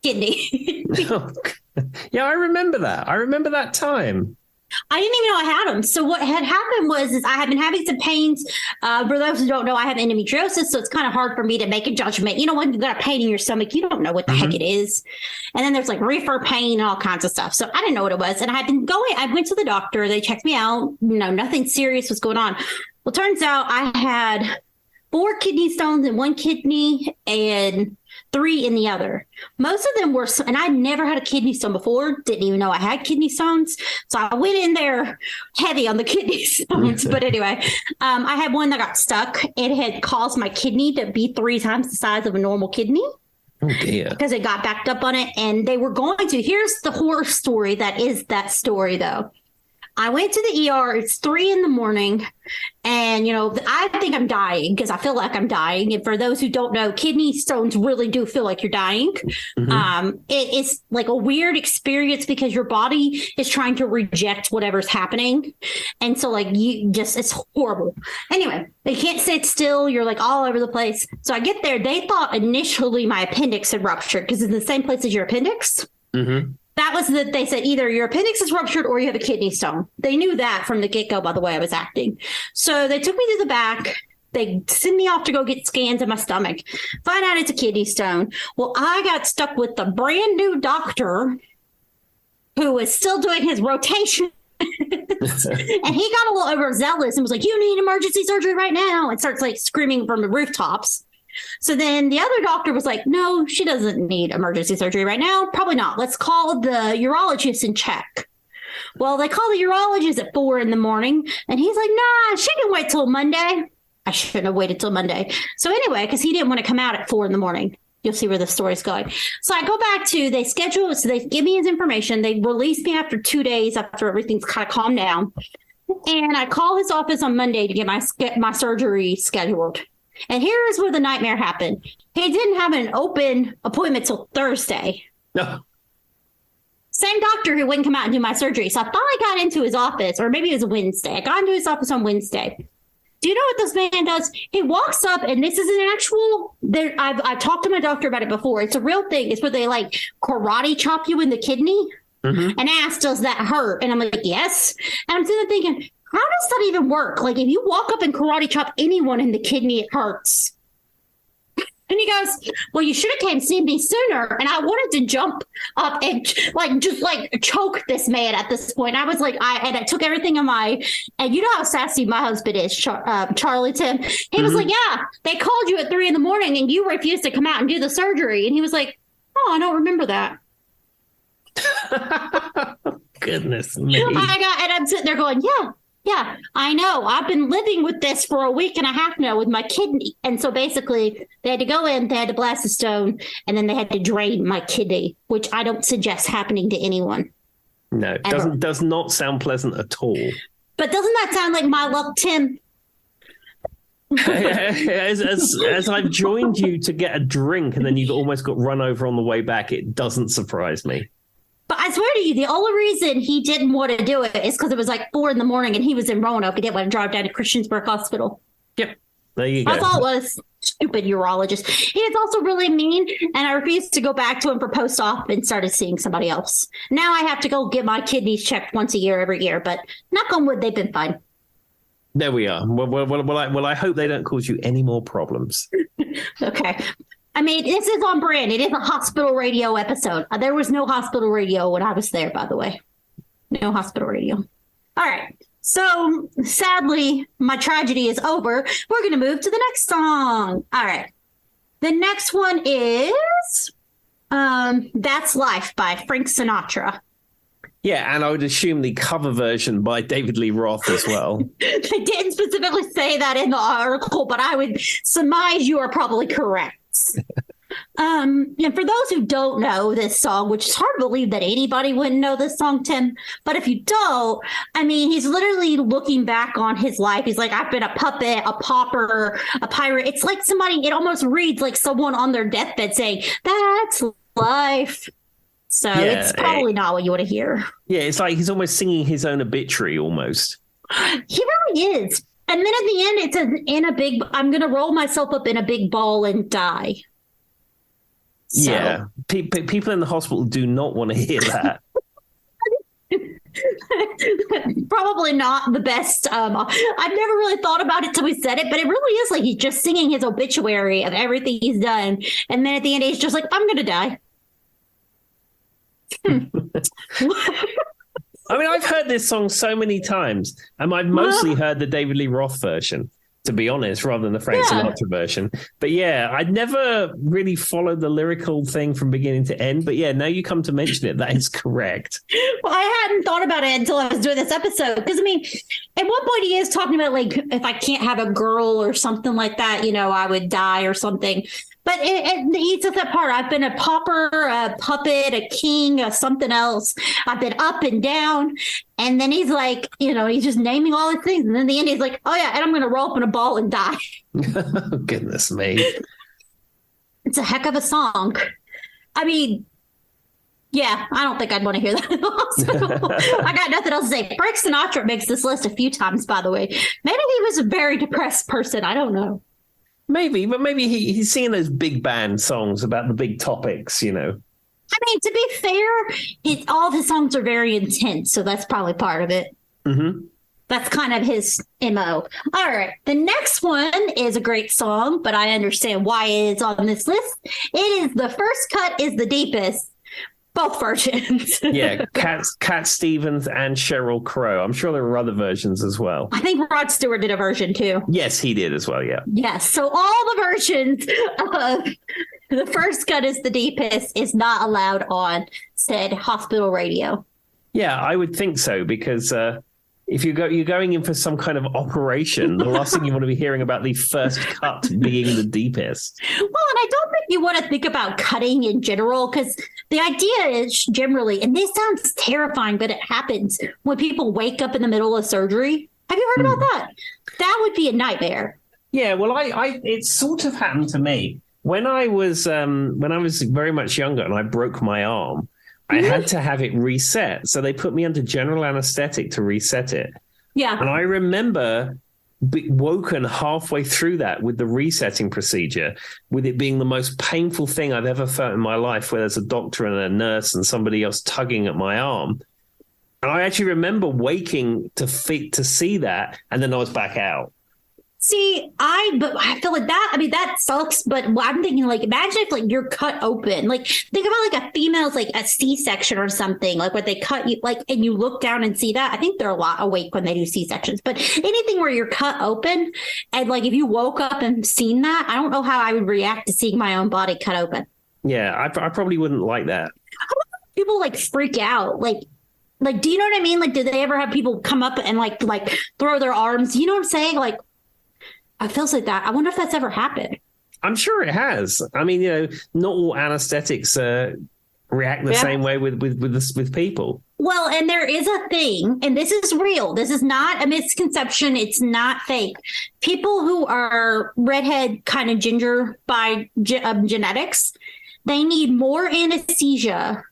kidney. Yeah, I remember that. I remember that time. I didn't even know I had them. So what had happened was I had been having some pains. For those who don't know, I have endometriosis, so it's kind of hard for me to make a judgment. You know, when you've got a pain in your stomach, you don't know what the heck it is. And then there's like reefer pain and all kinds of stuff. So I didn't know what it was. And I went to the doctor. They checked me out. You know, nothing serious was going on. Well, turns out I had 4 kidney stones in one kidney and 3 in the other. Most of them were, and I'd never had a kidney stone before, didn't even know I had kidney stones. So I went in there heavy on the kidney stones. But anyway, I had one that got stuck. It had caused my kidney to be 3 times the size of a normal kidney. Oh, dear. Because it got backed up on it. And they were going to, here's the horror story that is that story, though. I went to the ER. It's 3 a.m. And, you know, I think I'm dying because I feel like I'm dying. And for those who don't know, kidney stones really do feel like you're dying. It's like a weird experience because your body is trying to reject whatever's happening. And so like it's horrible. Anyway, they can't sit still. You're like all over the place. So I get there. They thought initially my appendix had ruptured because it's in the same place as your appendix. That was that they said either your appendix is ruptured or you have a kidney stone. They knew that from the get-go by the way I was acting. So they took me to the back. They send me off to go get scans of my stomach. Find out it's a kidney stone. Well, I got stuck with the brand new doctor who was still doing his rotation. And he got a little overzealous and was like, "You need emergency surgery right now," and starts like screaming from the rooftops. So then the other doctor was like, "No, she doesn't need emergency surgery right now. Probably not. Let's call the urologist and check." Well, they call the urologist at 4 a.m. and he's like, "Nah, she can wait till Monday." I shouldn't have waited till Monday. So anyway, because he didn't want to come out at 4 a.m. You'll see where the story's going. So I go back to, they schedule, so they give me his information. They release me after 2 days after everything's kind of calmed down. And I call his office on Monday to get my surgery scheduled. And here is where the nightmare happened. He didn't have an open appointment till Thursday. No. Same doctor who wouldn't come out and do my surgery. So I finally got into his office, or maybe it was Wednesday. I got into his office on Wednesday. Do you know what this man does? He walks up, and this is an actual, I've talked to my doctor about it before. It's a real thing. It's where they like karate chop you in the kidney and ask, "Does that hurt?" And I'm like, "Yes." And I'm sitting there thinking, how does that even work? Like, if you walk up and karate chop anyone in the kidney, it hurts. And he goes, "Well, you should have came see me sooner." And I wanted to jump up and just choke this man at this point. I was like, I took everything in and you know how sassy my husband is, Charlie Tim. He was like, "Yeah, they called you at 3 a.m. and you refused to come out and do the surgery." And he was like, "Oh, I don't remember that." Goodness me. And I'm sitting there going, Yeah, I know. I've been living with this for a week and a half now with my kidney. And so basically they had to go in, they had to blast a stone, and then they had to drain my kidney, which I don't suggest happening to anyone. No, it does not sound pleasant at all. But doesn't that sound like my luck, Tim? As I've joined you to get a drink and then you've almost got run over on the way back, it doesn't surprise me. But I swear to you, the only reason he didn't want to do it is because it was like 4 a.m. and he was in Roanoke. He didn't want to drive down to Christiansburg Hospital. Yep. There you go. I thought it was stupid urologist. He is also really mean, and I refused to go back to him for post-op and started seeing somebody else. Now I have to go get my kidneys checked once a year, every year, but knock on wood, they've been fine. There we are. Well, I hope they don't cause you any more problems. Okay. I mean, this is on brand. It is a hospital radio episode. There was no hospital radio when I was there, by the way. No hospital radio. All right. So sadly, my tragedy is over. We're going to move to the next song. All right. The next one is That's Life by Frank Sinatra. Yeah, and I would assume the cover version by David Lee Roth as well. They didn't specifically say that in the article, but I would surmise you are probably correct. And for those who don't know this song, which is hard to believe that anybody wouldn't know this song, Tim, but if you don't, I mean, he's literally looking back on his life. He's like, I've been a puppet, a pauper, a pirate. It's like it almost reads like someone on their deathbed saying, that's life. So Yeah, it's probably not what you want to hear. Yeah, it's like he's almost singing his own obituary almost. He really is. And then at the end, it says, I'm going to roll myself up in a big ball and die. So. Yeah, people in the hospital do not want to hear that. Probably not the best. I've never really thought about it till we said it, but it really is like he's just singing his obituary of everything he's done. And then at the end, he's just like, I'm going to die. I mean, I've heard this song so many times, and I've mostly heard the David Lee Roth version, to be honest, rather than the Frank Sinatra version. But yeah, I'd never really followed the lyrical thing from beginning to end. But yeah, now you come to mention it, that is correct. Well, I hadn't thought about it until I was doing this episode. Because, I mean, at one point he is talking about, like, if I can't have a girl or something like that, I would die or something. But he says that part. I've been a pauper, a puppet, a king, something else. I've been up and down. And then he's like, he's just naming all these things. And then at the end, he's like, oh, yeah, and I'm going to roll up in a ball and die. Goodness me. It's a heck of a song. I mean, yeah, I don't think I'd want to hear that. I got nothing else to say. Frank Sinatra makes this list a few times, by the way. Maybe he was a very depressed person. I don't know. Maybe, but maybe he's singing those big band songs about the big topics, I mean, to be fair, all of his songs are very intense, so that's probably part of it. Mm-hmm. That's kind of his MO. All right. The next one is a great song, but I understand why it is on this list. It is The First Cut is the Deepest. Both versions. Yeah, Cat Stevens and Sheryl Crow. I'm sure there were other versions as well. I think Rod Stewart did a version too. Yes, he did as well, yeah. Yes, so all the versions of The First Cut is the Deepest is not allowed on said hospital radio. Yeah, I would think so, because if you're going in for some kind of operation, the last thing you want to be hearing about the first cut being the deepest. Well, and I don't think you want to think about cutting in general, because the idea is generally, and this sounds terrifying, but it happens when people wake up in the middle of surgery. Have you heard about that? That would be a nightmare. Yeah, well, it sort of happened to me when I was very much younger and I broke my arm. I had to have it reset. So they put me under general anesthetic to reset it. Yeah. And I remember woken halfway through that with the resetting procedure, with it being the most painful thing I've ever felt in my life, where there's a doctor and a nurse and somebody else tugging at my arm. And I actually remember waking to see that, and then I was back out. See, I feel like that. I mean, that sucks. But I'm thinking, like, imagine if, like, you're cut open. Like, think about, like, a female's, like, a C-section or something. Like, where they cut you, like, and you look down and see that. I think they're a lot awake when they do C-sections. But anything where you're cut open, and, like, if you woke up and seen that, I don't know how I would react to seeing my own body cut open. Yeah, I probably wouldn't like that. People, like, freak out. Like, do you know what I mean? Like, do they ever have people come up and, like throw their arms? You know what I'm saying? Like, it feels like that. I wonder if that's ever happened. I'm sure it has. I mean, not all anesthetics react the same way with people. Well, and there is a thing, and this is real. This is not a misconception. It's not fake. People who are redhead, kind of ginger by genetics, they need more anesthesia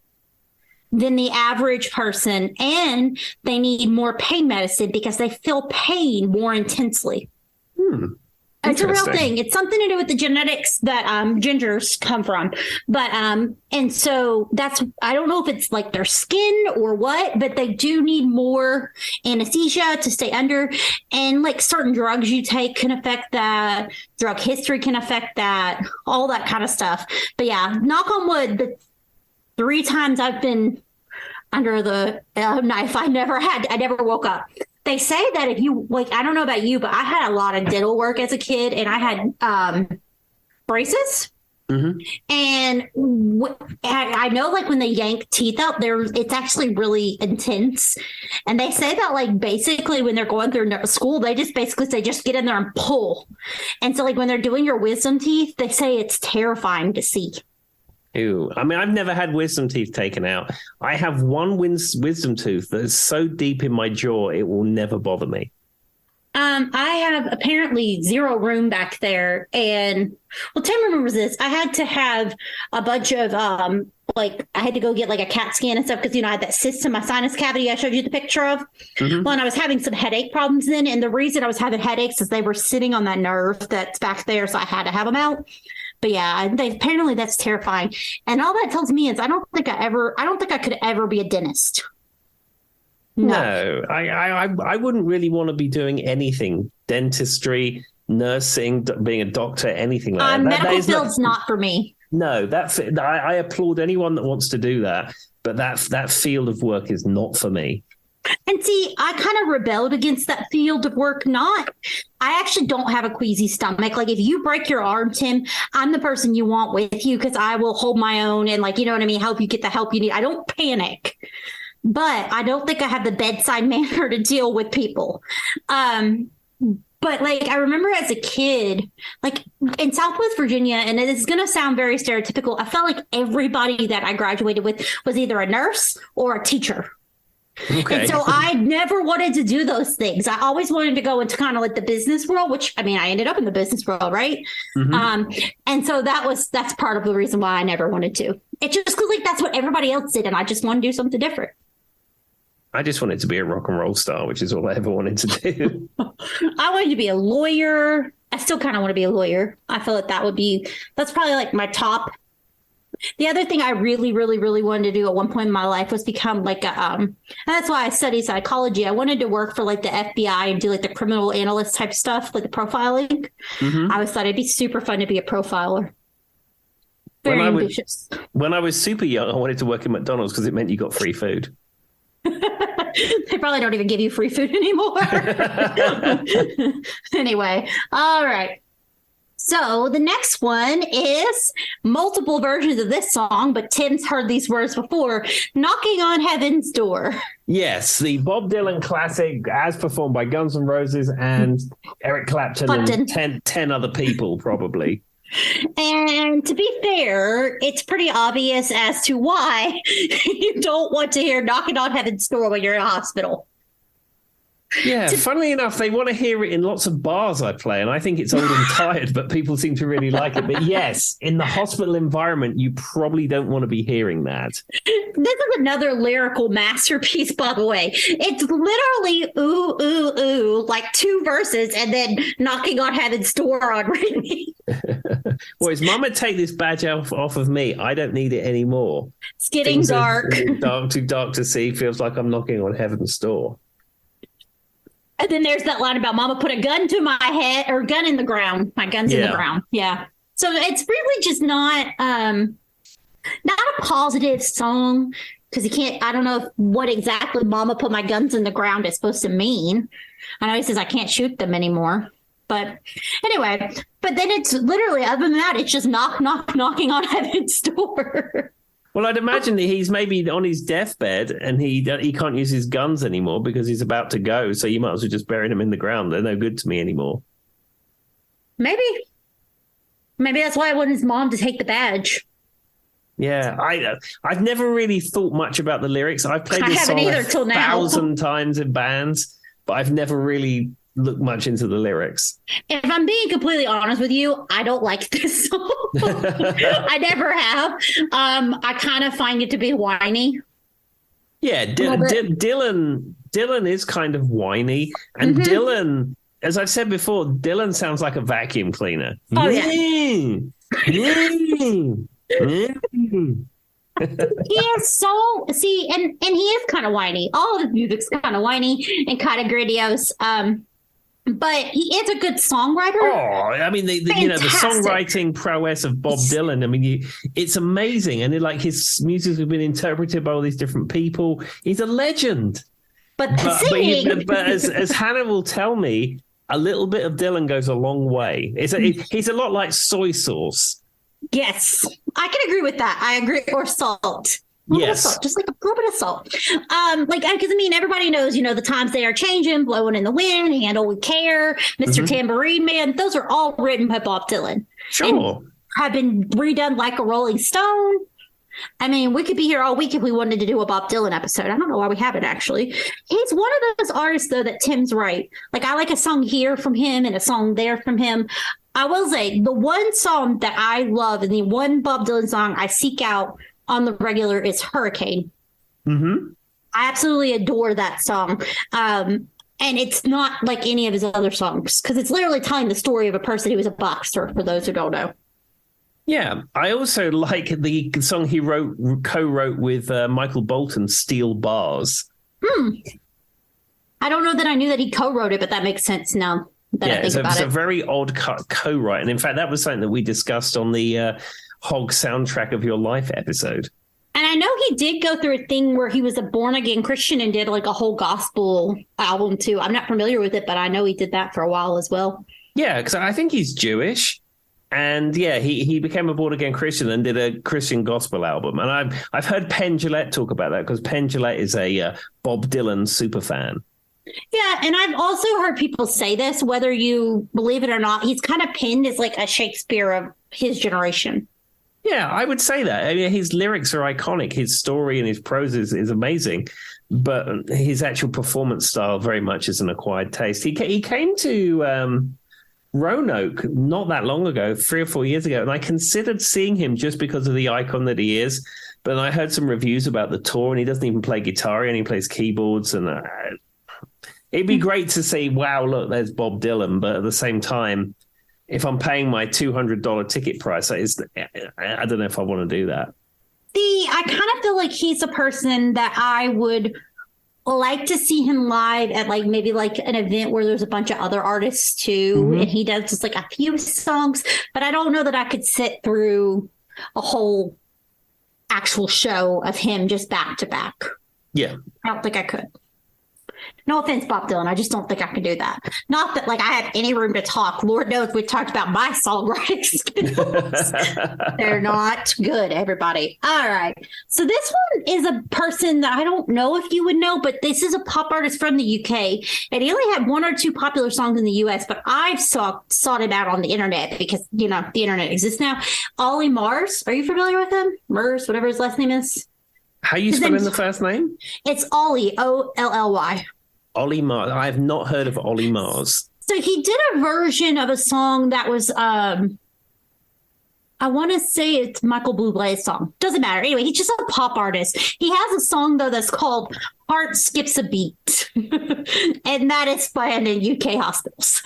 than the average person, and they need more pain medicine because they feel pain more intensely. It's a real thing. It's something to do with the genetics that gingers come from. But and so I don't know if it's like their skin or what, but they do need more anesthesia to stay under. And like certain drugs you take can affect that. Drug history can affect that, all that kind of stuff. But yeah, knock on wood, the 3 times I've been under the knife, I never woke up. They say that if you, like, I don't know about you, but I had a lot of dental work as a kid, and I had braces. Mm-hmm. And I know, like, when they yank teeth out there, it's actually really intense. And they say that, like, basically when they're going through school, they just basically say, just get in there and pull. And so, like, when they're doing your wisdom teeth, they say it's terrifying to see. Ew. I mean, I've never had wisdom teeth taken out. I have one wisdom tooth that is so deep in my jaw, it will never bother me. I have apparently zero room back there. And well, Tim remembers this. I had to have a bunch of I had to go get like a CAT scan and stuff because I had that cyst in my sinus cavity I showed you the picture of. Well, and I was having some headache problems then. And the reason I was having headaches is they were sitting on that nerve that's back there, so I had to have them out. But yeah, apparently that's terrifying. And all that tells me is I don't think I could ever be a dentist. No, I wouldn't really want to be doing anything, dentistry, nursing, being a doctor, anything like that. Medical field's not for me. No, I applaud anyone that wants to do that, but that field of work is not for me. And see, I kind of rebelled against that field of work. I actually don't have a queasy stomach. Like if you break your arm, Tim, I'm the person you want with you because I will hold my own and help you get the help you need. I don't panic. But I don't think I have the bedside manner to deal with people. But I remember as a kid, in Southwest Virginia, and this is going to sound very stereotypical, I felt like everybody that I graduated with was either a nurse or a teacher. Okay. And so I never wanted to do those things. I always wanted to go into kind of like the business world, which I ended up in the business world, right? And so that's part of the reason why I never wanted to. It's just because that's what everybody else did, and I just want to do something different. I just wanted to be a rock and roll star, which is all I ever wanted to do. I wanted to be a lawyer. I still kind of want to be a lawyer. I feel like that's probably my top. The other thing I really, really, really wanted to do at one point in my life was become and that's why I studied psychology. I wanted to work for the FBI and do the criminal analyst type stuff, the profiling. I always thought it'd be super fun to be a profiler. Very ambitious. When I was super young, I wanted to work at McDonald's because it meant you got free food. They probably don't even give you free food anymore. Anyway, all right. So the next one is multiple versions of this song, but Tim's heard these words before. Knocking on Heaven's Door. Yes, the Bob Dylan classic as performed by Guns N' Roses and Eric Clapton and 10 other people, probably. And to be fair, it's pretty obvious as to why you don't want to hear Knocking on Heaven's Door when you're in a hospital. Yeah, funnily enough, they want to hear it in lots of bars I play, and I think it's old and tired, but people seem to really like it. But yes, in the hospital environment, you probably don't want to be hearing that. This is another lyrical masterpiece, by the way. It's literally ooh, ooh, ooh, like two verses, and then Knocking on Heaven's Door on repeat. Boys, Mama, take this badge off of me. I don't need it anymore. It's getting dark. Too dark to see. Feels like I'm knocking on heaven's door. And then there's that line about Mama put a gun to my head or gun in the ground. My gun's in the ground. Yeah. So it's really just not a positive song because you can't. I don't know what exactly Mama put my guns in the ground is supposed to mean. I know he says I can't shoot them anymore. But anyway, but then it's literally, other than that, it's just knocking on heaven's door. Well, I'd imagine that he's maybe on his deathbed and he can't use his guns anymore because he's about to go. So you might as well just bury them in the ground. They're no good to me anymore. Maybe that's why I wanted his mom to take the badge. Yeah, I've never really thought much about the lyrics. I've played this song 1,000 times in bands, but I've never really looked much into the lyrics. If I'm being completely honest with you, I don't like this song. I never have. I kind of find it to be whiny. Yeah, Dylan is kind of whiny, and Dylan, as I've said before, Dylan sounds like a vacuum cleaner. Oh yeah. He is so and he is kind of whiny. All of his music's kind of whiny and kind of grandiose. But he is a good songwriter. Oh, I mean, the songwriting prowess of Bob Dylan. I mean, it's amazing, and his music has been interpreted by all these different people. He's a legend. But as Hannah will tell me, a little bit of Dylan goes a long way. He's a lot like soy sauce. Yes, I can agree with that. I agree. Or salt. Yes, just like a little bit of salt. Because everybody knows, the times they are changing, blowing in the wind, handle with care, Mr. Tambourine Man. Those are all written by Bob Dylan. Sure, and have been redone like a Rolling Stone. I mean, we could be here all week if we wanted to do a Bob Dylan episode. I don't know why we haven't, actually. He's one of those artists, though, that Tim's right. Like, I like a song here from him and a song there from him. I will say, the one song that I love and the one Bob Dylan song I seek out on the regular is Hurricane. Mm-hmm. I absolutely adore that song. And it's not like any of his other songs, because it's literally telling the story of a person who was a boxer, for those who don't know. Yeah, I also like the song he co-wrote with Michael Bolton, Steel Bars. I don't know that I knew that he co-wrote it, but that makes sense now that I think about it. It's a very odd co-write. And in fact, that was something that we discussed on the Hog Soundtrack of Your Life episode. And I know he did go through a thing where he was a born-again Christian and did like a whole gospel album too. I'm not familiar with it, but I know he did that for a while as well. Yeah, because I think he's Jewish. And yeah, he became a born-again Christian and did a Christian gospel album. And I've heard Penn Jillette talk about that, because Penn Jillette is a Bob Dylan super fan. Yeah, and I've also heard people say this, whether you believe it or not. He's kind of pinned as like a Shakespeare of his generation. Yeah, I would say that. I mean, his lyrics are iconic. His story and his prose is amazing. But his actual performance style very much is an acquired taste. He came to Roanoke not that long ago, 3 or 4 years ago, and I considered seeing him just because of the icon that he is. But I heard some reviews about the tour, and he doesn't even play guitar, and he plays keyboards. And it'd be great to see, wow, look, there's Bob Dylan. But at the same time, if I'm paying my $200 ticket price, I don't know if I want to do that. I kind of feel like he's a person that I would like to see him live at like maybe like an event where there's a bunch of other artists too, and he does just like a few songs, but I don't know that I could sit through a whole actual show of him just back to back. Yeah. I don't think I could. No offense, Bob Dylan. I just don't think I can do that. Not that like I have any room to talk. Lord knows we've talked about my songwriting skills. They're not good, everybody. All right. So this one is a person that I don't know if you would know, but this is a pop artist from the UK. And he only had 1 or 2 popular songs in the US, but I've sought him out on the internet because, you know, the internet exists now. Ollie Mars. Are you familiar with him? Murs, whatever his last name is. How are you spelling the first name? It's Ollie, Olly. Ollie Mars. I have not heard of Ollie Mars. So he did a version of a song that was, I want to say it's Michael Bublé's song. Doesn't matter. Anyway, he's just a pop artist. He has a song, though, that's called Heart Skips a Beat. And that is playing in UK hospitals.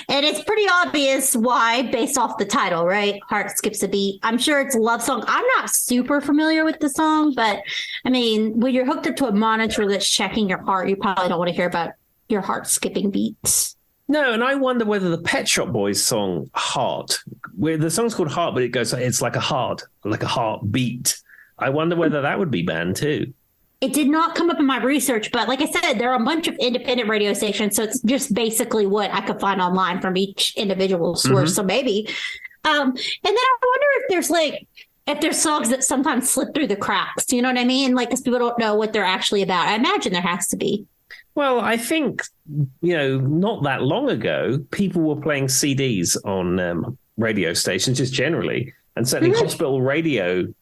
And it's pretty obvious why, based off the title, right? Heart Skips a Beat. I'm sure it's a love song. I'm not super familiar with the song, but I mean, when you're hooked up to a monitor that's checking your heart, you probably don't want to hear about your heart skipping beats. No, and I wonder whether the Pet Shop Boys song Heart, where the song's called Heart, but it's like a heartbeat. I wonder whether that would be banned too. It did not come up in my research, but like I said, there are a bunch of independent radio stations, so it's just basically what I could find online from each individual source. So maybe. And then I wonder if there's songs that sometimes slip through the cracks. You know what I mean? Like, because people don't know what they're actually about. I imagine there has to be. Well, I think, not that long ago, people were playing CDs on radio stations just generally, and certainly hospital radio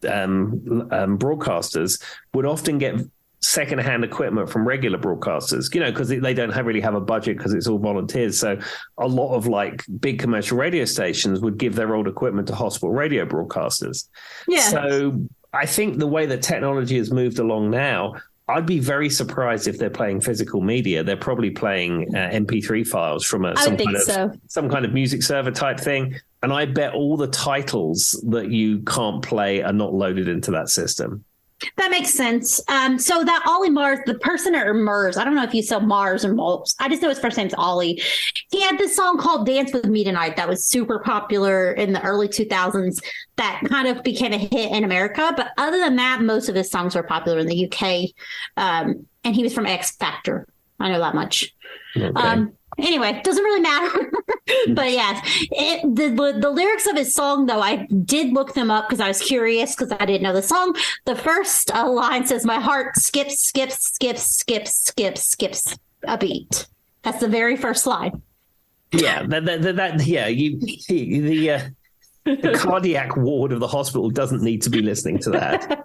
broadcasters would often get secondhand equipment from regular broadcasters, because they don't really have a budget because it's all volunteers. So a lot of like big commercial radio stations would give their old equipment to hospital radio broadcasters. Yeah. So I think the way that technology has moved along now, I'd be very surprised if they're playing physical media. They're probably playing MP3 files from some kind of music server type thing. And I bet all the titles that you can't play are not loaded into that system. That makes sense. So that Ollie Mars, the person, or Murs, I don't know if you said Mars or Mars. I just know his first name's Ollie. He had this song called Dance With Me Tonight that was super popular in the early 2000s that kind of became a hit in America. But other than that, most of his songs were popular in the UK. And he was from X Factor. I know that much. Okay. Anyway, doesn't really matter. But yes, the lyrics of his song, though, I did look them up because I was curious because I didn't know the song. The first line says, "My heart skips, skips, skips, skips, skips, skips a beat." That's the very first line. Yeah, The cardiac ward of the hospital doesn't need to be listening to that.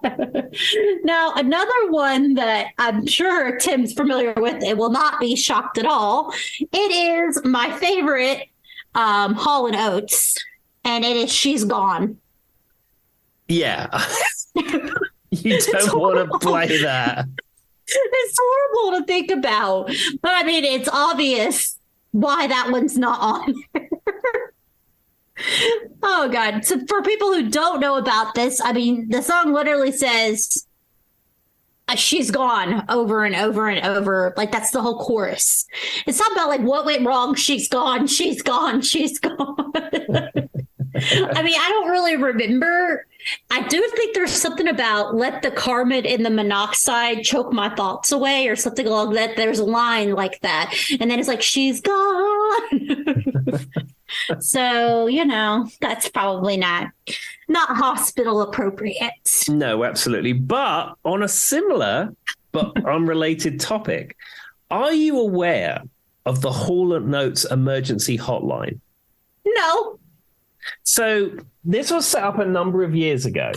Now, another one that I'm sure Tim's familiar with, it will not be shocked at all. It is my favorite Hall and Oates, and it is She's Gone. Yeah. You don't want to play that. It's horrible to think about, but I mean, it's obvious why that one's not on there. Oh, God. So for people who don't know about this, I mean, the song literally says, she's gone over and over and over. Like, that's the whole chorus. It's not about, like, what went wrong. She's gone. She's gone. She's gone. I mean, I don't really remember. I do think there's something about let the carbon in the monoxide choke my thoughts away or something like that. There's a line like that. And then it's like, she's gone. So, you know, that's probably not hospital appropriate. No, absolutely. But on a similar but unrelated topic, are you aware of the Hall and Oates emergency hotline? No. So this was set up a number of years ago.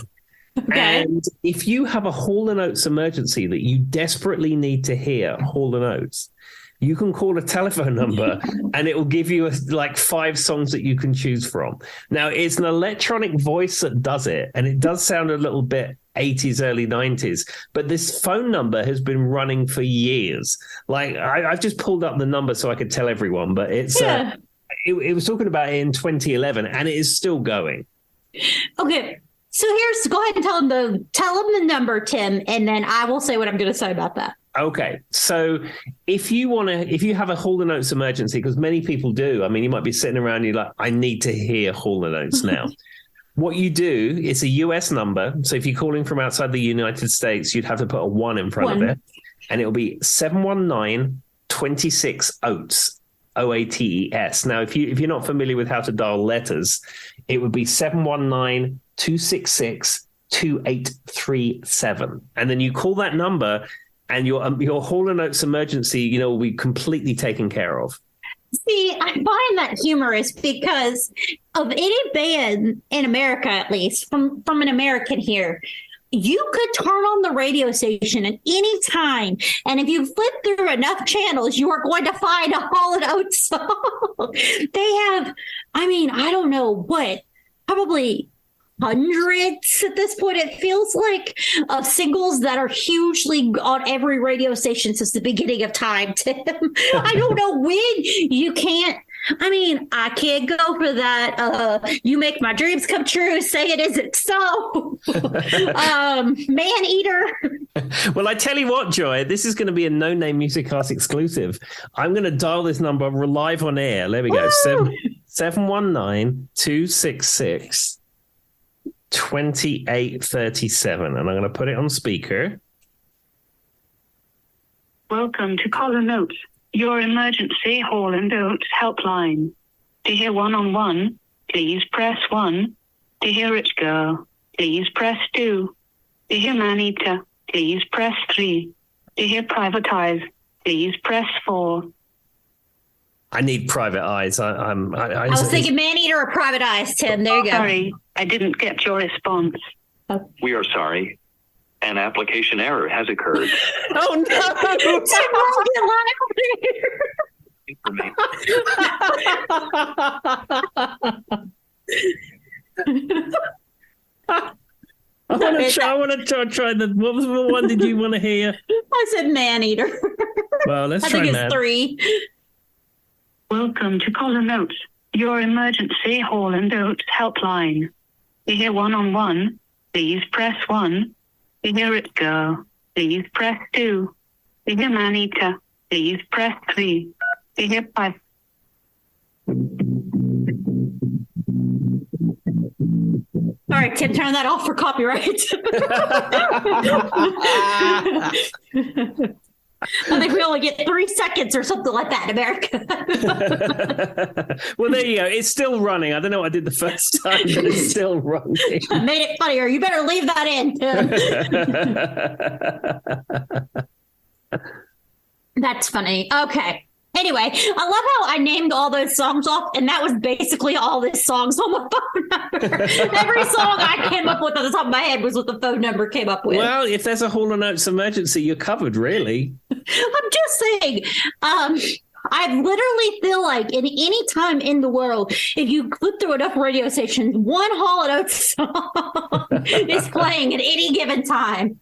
Okay. And if you have a Hall and Oates emergency that you desperately need to hear Hall and Oates, you can call a telephone number and it will give you like 5 songs that you can choose from. Now, it's an electronic voice that does it, and it does sound a little bit 80s, early 90s, but this phone number has been running for years. Like, I've just pulled up the number so I could tell everyone, but it's it was talking about it in 2011, and it is still going. Okay. So go ahead and tell them the number, Tim, and then I will say what I'm going to say about that. Okay, so if you have a Hall and Oates emergency, because many people do, I mean, you might be sitting around and you're like, I need to hear Hall and Oates now. What you do, it's a US number. So if you're calling from outside the United States, you'd have to put a 1 in front of it, and it'll be 719-26-OATES, OATES. Now, if you're not familiar with how to dial letters, it would be 719-266-2837. And then you call that number, and your Hall and Oates emergency, will be completely taken care of. See, I find that humorous because of any band in America, at least from an American here, you could turn on the radio station at any time, and if you flip through enough channels, you are going to find a Hall and Oates song. They have, I mean, I don't know what, probably hundreds at this point, it feels like, of singles that are hugely on every radio station since the beginning of time, Tim. I don't know when you can't. I mean, I can't go for that. You make my dreams come true. Say it isn't so. Man eater. Well, I tell you what, Joy, this is going to be a No Name Music Cast exclusive. I'm going to dial this number live on air. There we go. 719-266. 2837, and I'm going to put it on speaker. Welcome to Hall and Oates, your emergency Hall and Oates helpline. To hear one-on-one, please press 1. To hear Rich Girl, please press 2. To hear Man-Eater, please press 3. To hear Private Eyes, please press 4. I need Private Eyes. I was thinking Man-Eater or Private Eyes, Tim. There you go. Sorry, I didn't get your response. Oh. We are sorry. An application error has occurred. Oh, no! I want to try the. What was the one did you want to hear? I said Man-Eater. Well, let's try. I think it's 3. Welcome to Hall and Oates, your emergency Hall and Oates helpline. To hear one-on-one, please press 1. To hear It Girl, please press 2. To hear Man-Eater, please press 3. To hear 5. All right, Tim, turn that off for copyright. I think we only get 3 seconds or something like that in America. Well, there you go. It's still running. I don't know what I did the first time, but it's still running. I made it funnier. You better leave that in, Tim. That's funny. Okay. Anyway, I love how I named all those songs off, and that was basically all the songs on my phone number. Every song I came up with on the top of my head was what the phone number came up with. Well, if there's a Hall and Oates emergency, you're covered, really. I'm just saying, I literally feel like in any time in the world, if you flip through enough radio stations, one Hall and Oates song is playing at any given time.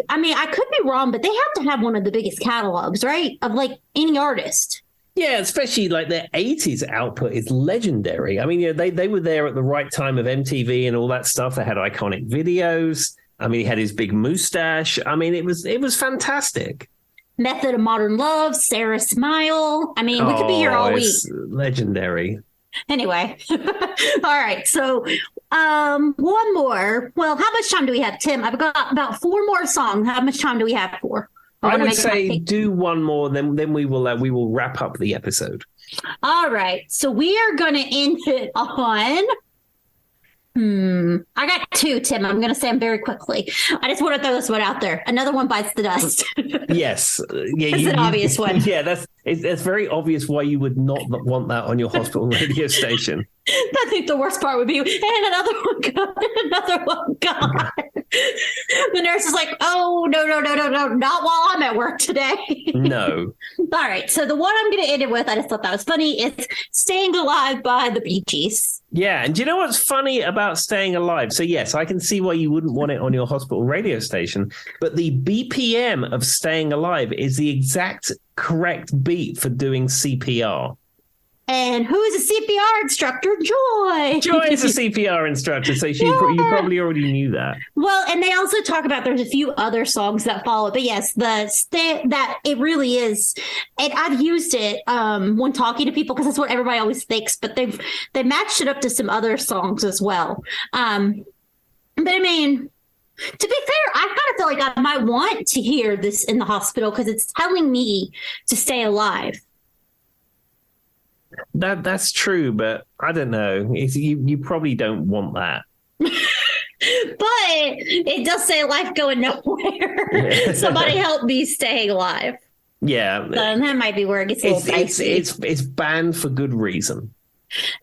I mean, I could be wrong, but they have to have one of the biggest catalogs, right? Of like any artist. Yeah, especially like their 80s output is legendary. I mean, you know, they were there at the right time of MTV and all that stuff. They had iconic videos. I mean, he had his big mustache. I mean, it was fantastic. Method of Modern Love, Sarah Smile. I mean, we could be here all week. Legendary. Anyway, all right. So one more. Well, how much time do we have, Tim? I've got about 4 more songs. How much time do we have for? I would say do one more, then we will wrap up the episode. All right. So we are going to end it on. I got 2, Tim. I'm going to say them very quickly. I just want to throw this one out there. Another one bites the dust. Yes. Yeah, it's an obvious one. Yeah, it's very obvious why you would not want that on your hospital radio station. I think the worst part would be, and another one gone, another one gone. The nurse is like, oh, no, not while I'm at work today. No. All right. So the one I'm going to end it with, I just thought that was funny, is Staying Alive by the Bee Gees. Yeah. And do you know what's funny about Staying Alive? So, yes, I can see why you wouldn't want it on your hospital radio station. But the BPM of Staying Alive is the exact correct beat for doing CPR. And who is a CPR instructor? Joy. Joy is a CPR instructor, so you probably already knew that. Well, and they also talk about there's a few other songs that follow, but yes, that it really is. And I've used it when talking to people because that's what everybody always thinks. But they matched it up to some other songs as well. But I mean, to be fair, I kind of feel like I might want to hear this in the hospital because it's telling me to stay alive. That's true, but I don't know. You probably don't want that. But it does say life going nowhere. Yeah. Somebody help me staying alive. Yeah. So that might be where it gets a little dicey. It's banned for good reason.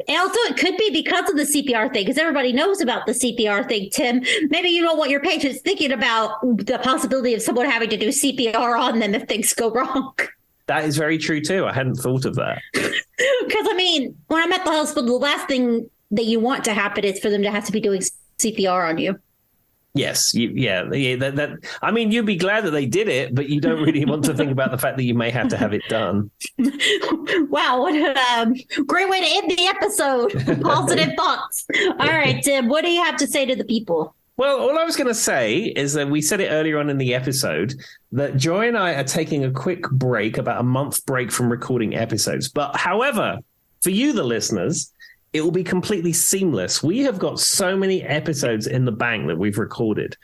And also, it could be because of the CPR thing, because everybody knows about the CPR thing, Tim. Maybe you don't want your patients thinking about the possibility of someone having to do CPR on them if things go wrong. That is very true, too. I hadn't thought of that. Because, I mean, when I'm at the hospital, the last thing that you want to happen is for them to have to be doing CPR on you. Yes. I mean, you'd be glad that they did it, but you don't really want to think about the fact that you may have to have it done. Wow. What a great way to end the episode. Positive thoughts. All right, Tim, what do you have to say to the people? Well, all I was going to say is that we said it earlier on in the episode that Joy and I are taking a quick break, about a month break from recording episodes. But however, for you, the listeners, it will be completely seamless. We have got so many episodes in the bank that we've recorded.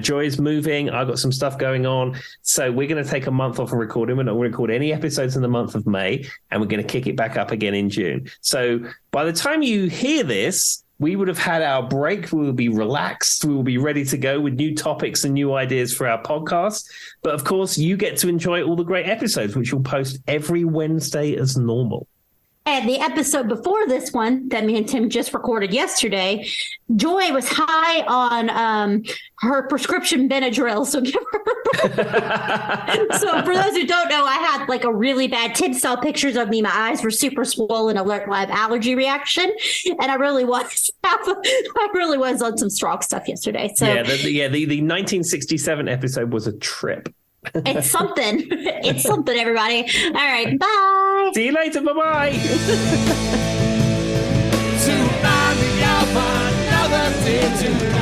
Joy's moving. I've got some stuff going on. So we're going to take a month off of recording. We're not going to record any episodes in the month of May, and we're going to kick it back up again in June. So by the time you hear this, we would have had our break. We will be relaxed. We will be ready to go with new topics and new ideas for our podcast. But of course, you get to enjoy all the great episodes, which we'll post every Wednesday as normal. And the episode before this one that me and Tim just recorded yesterday, Joy was high on her prescription Benadryl. So give her. So for those who don't know, I had like a really bad. Tim saw pictures of me. My eyes were super swollen, alert live allergy reaction, and I really was on some strong stuff yesterday. So the 1967 episode was a trip. It's something. It's something, everybody. All right. Bye. See you later. Bye-bye. To find me out another day to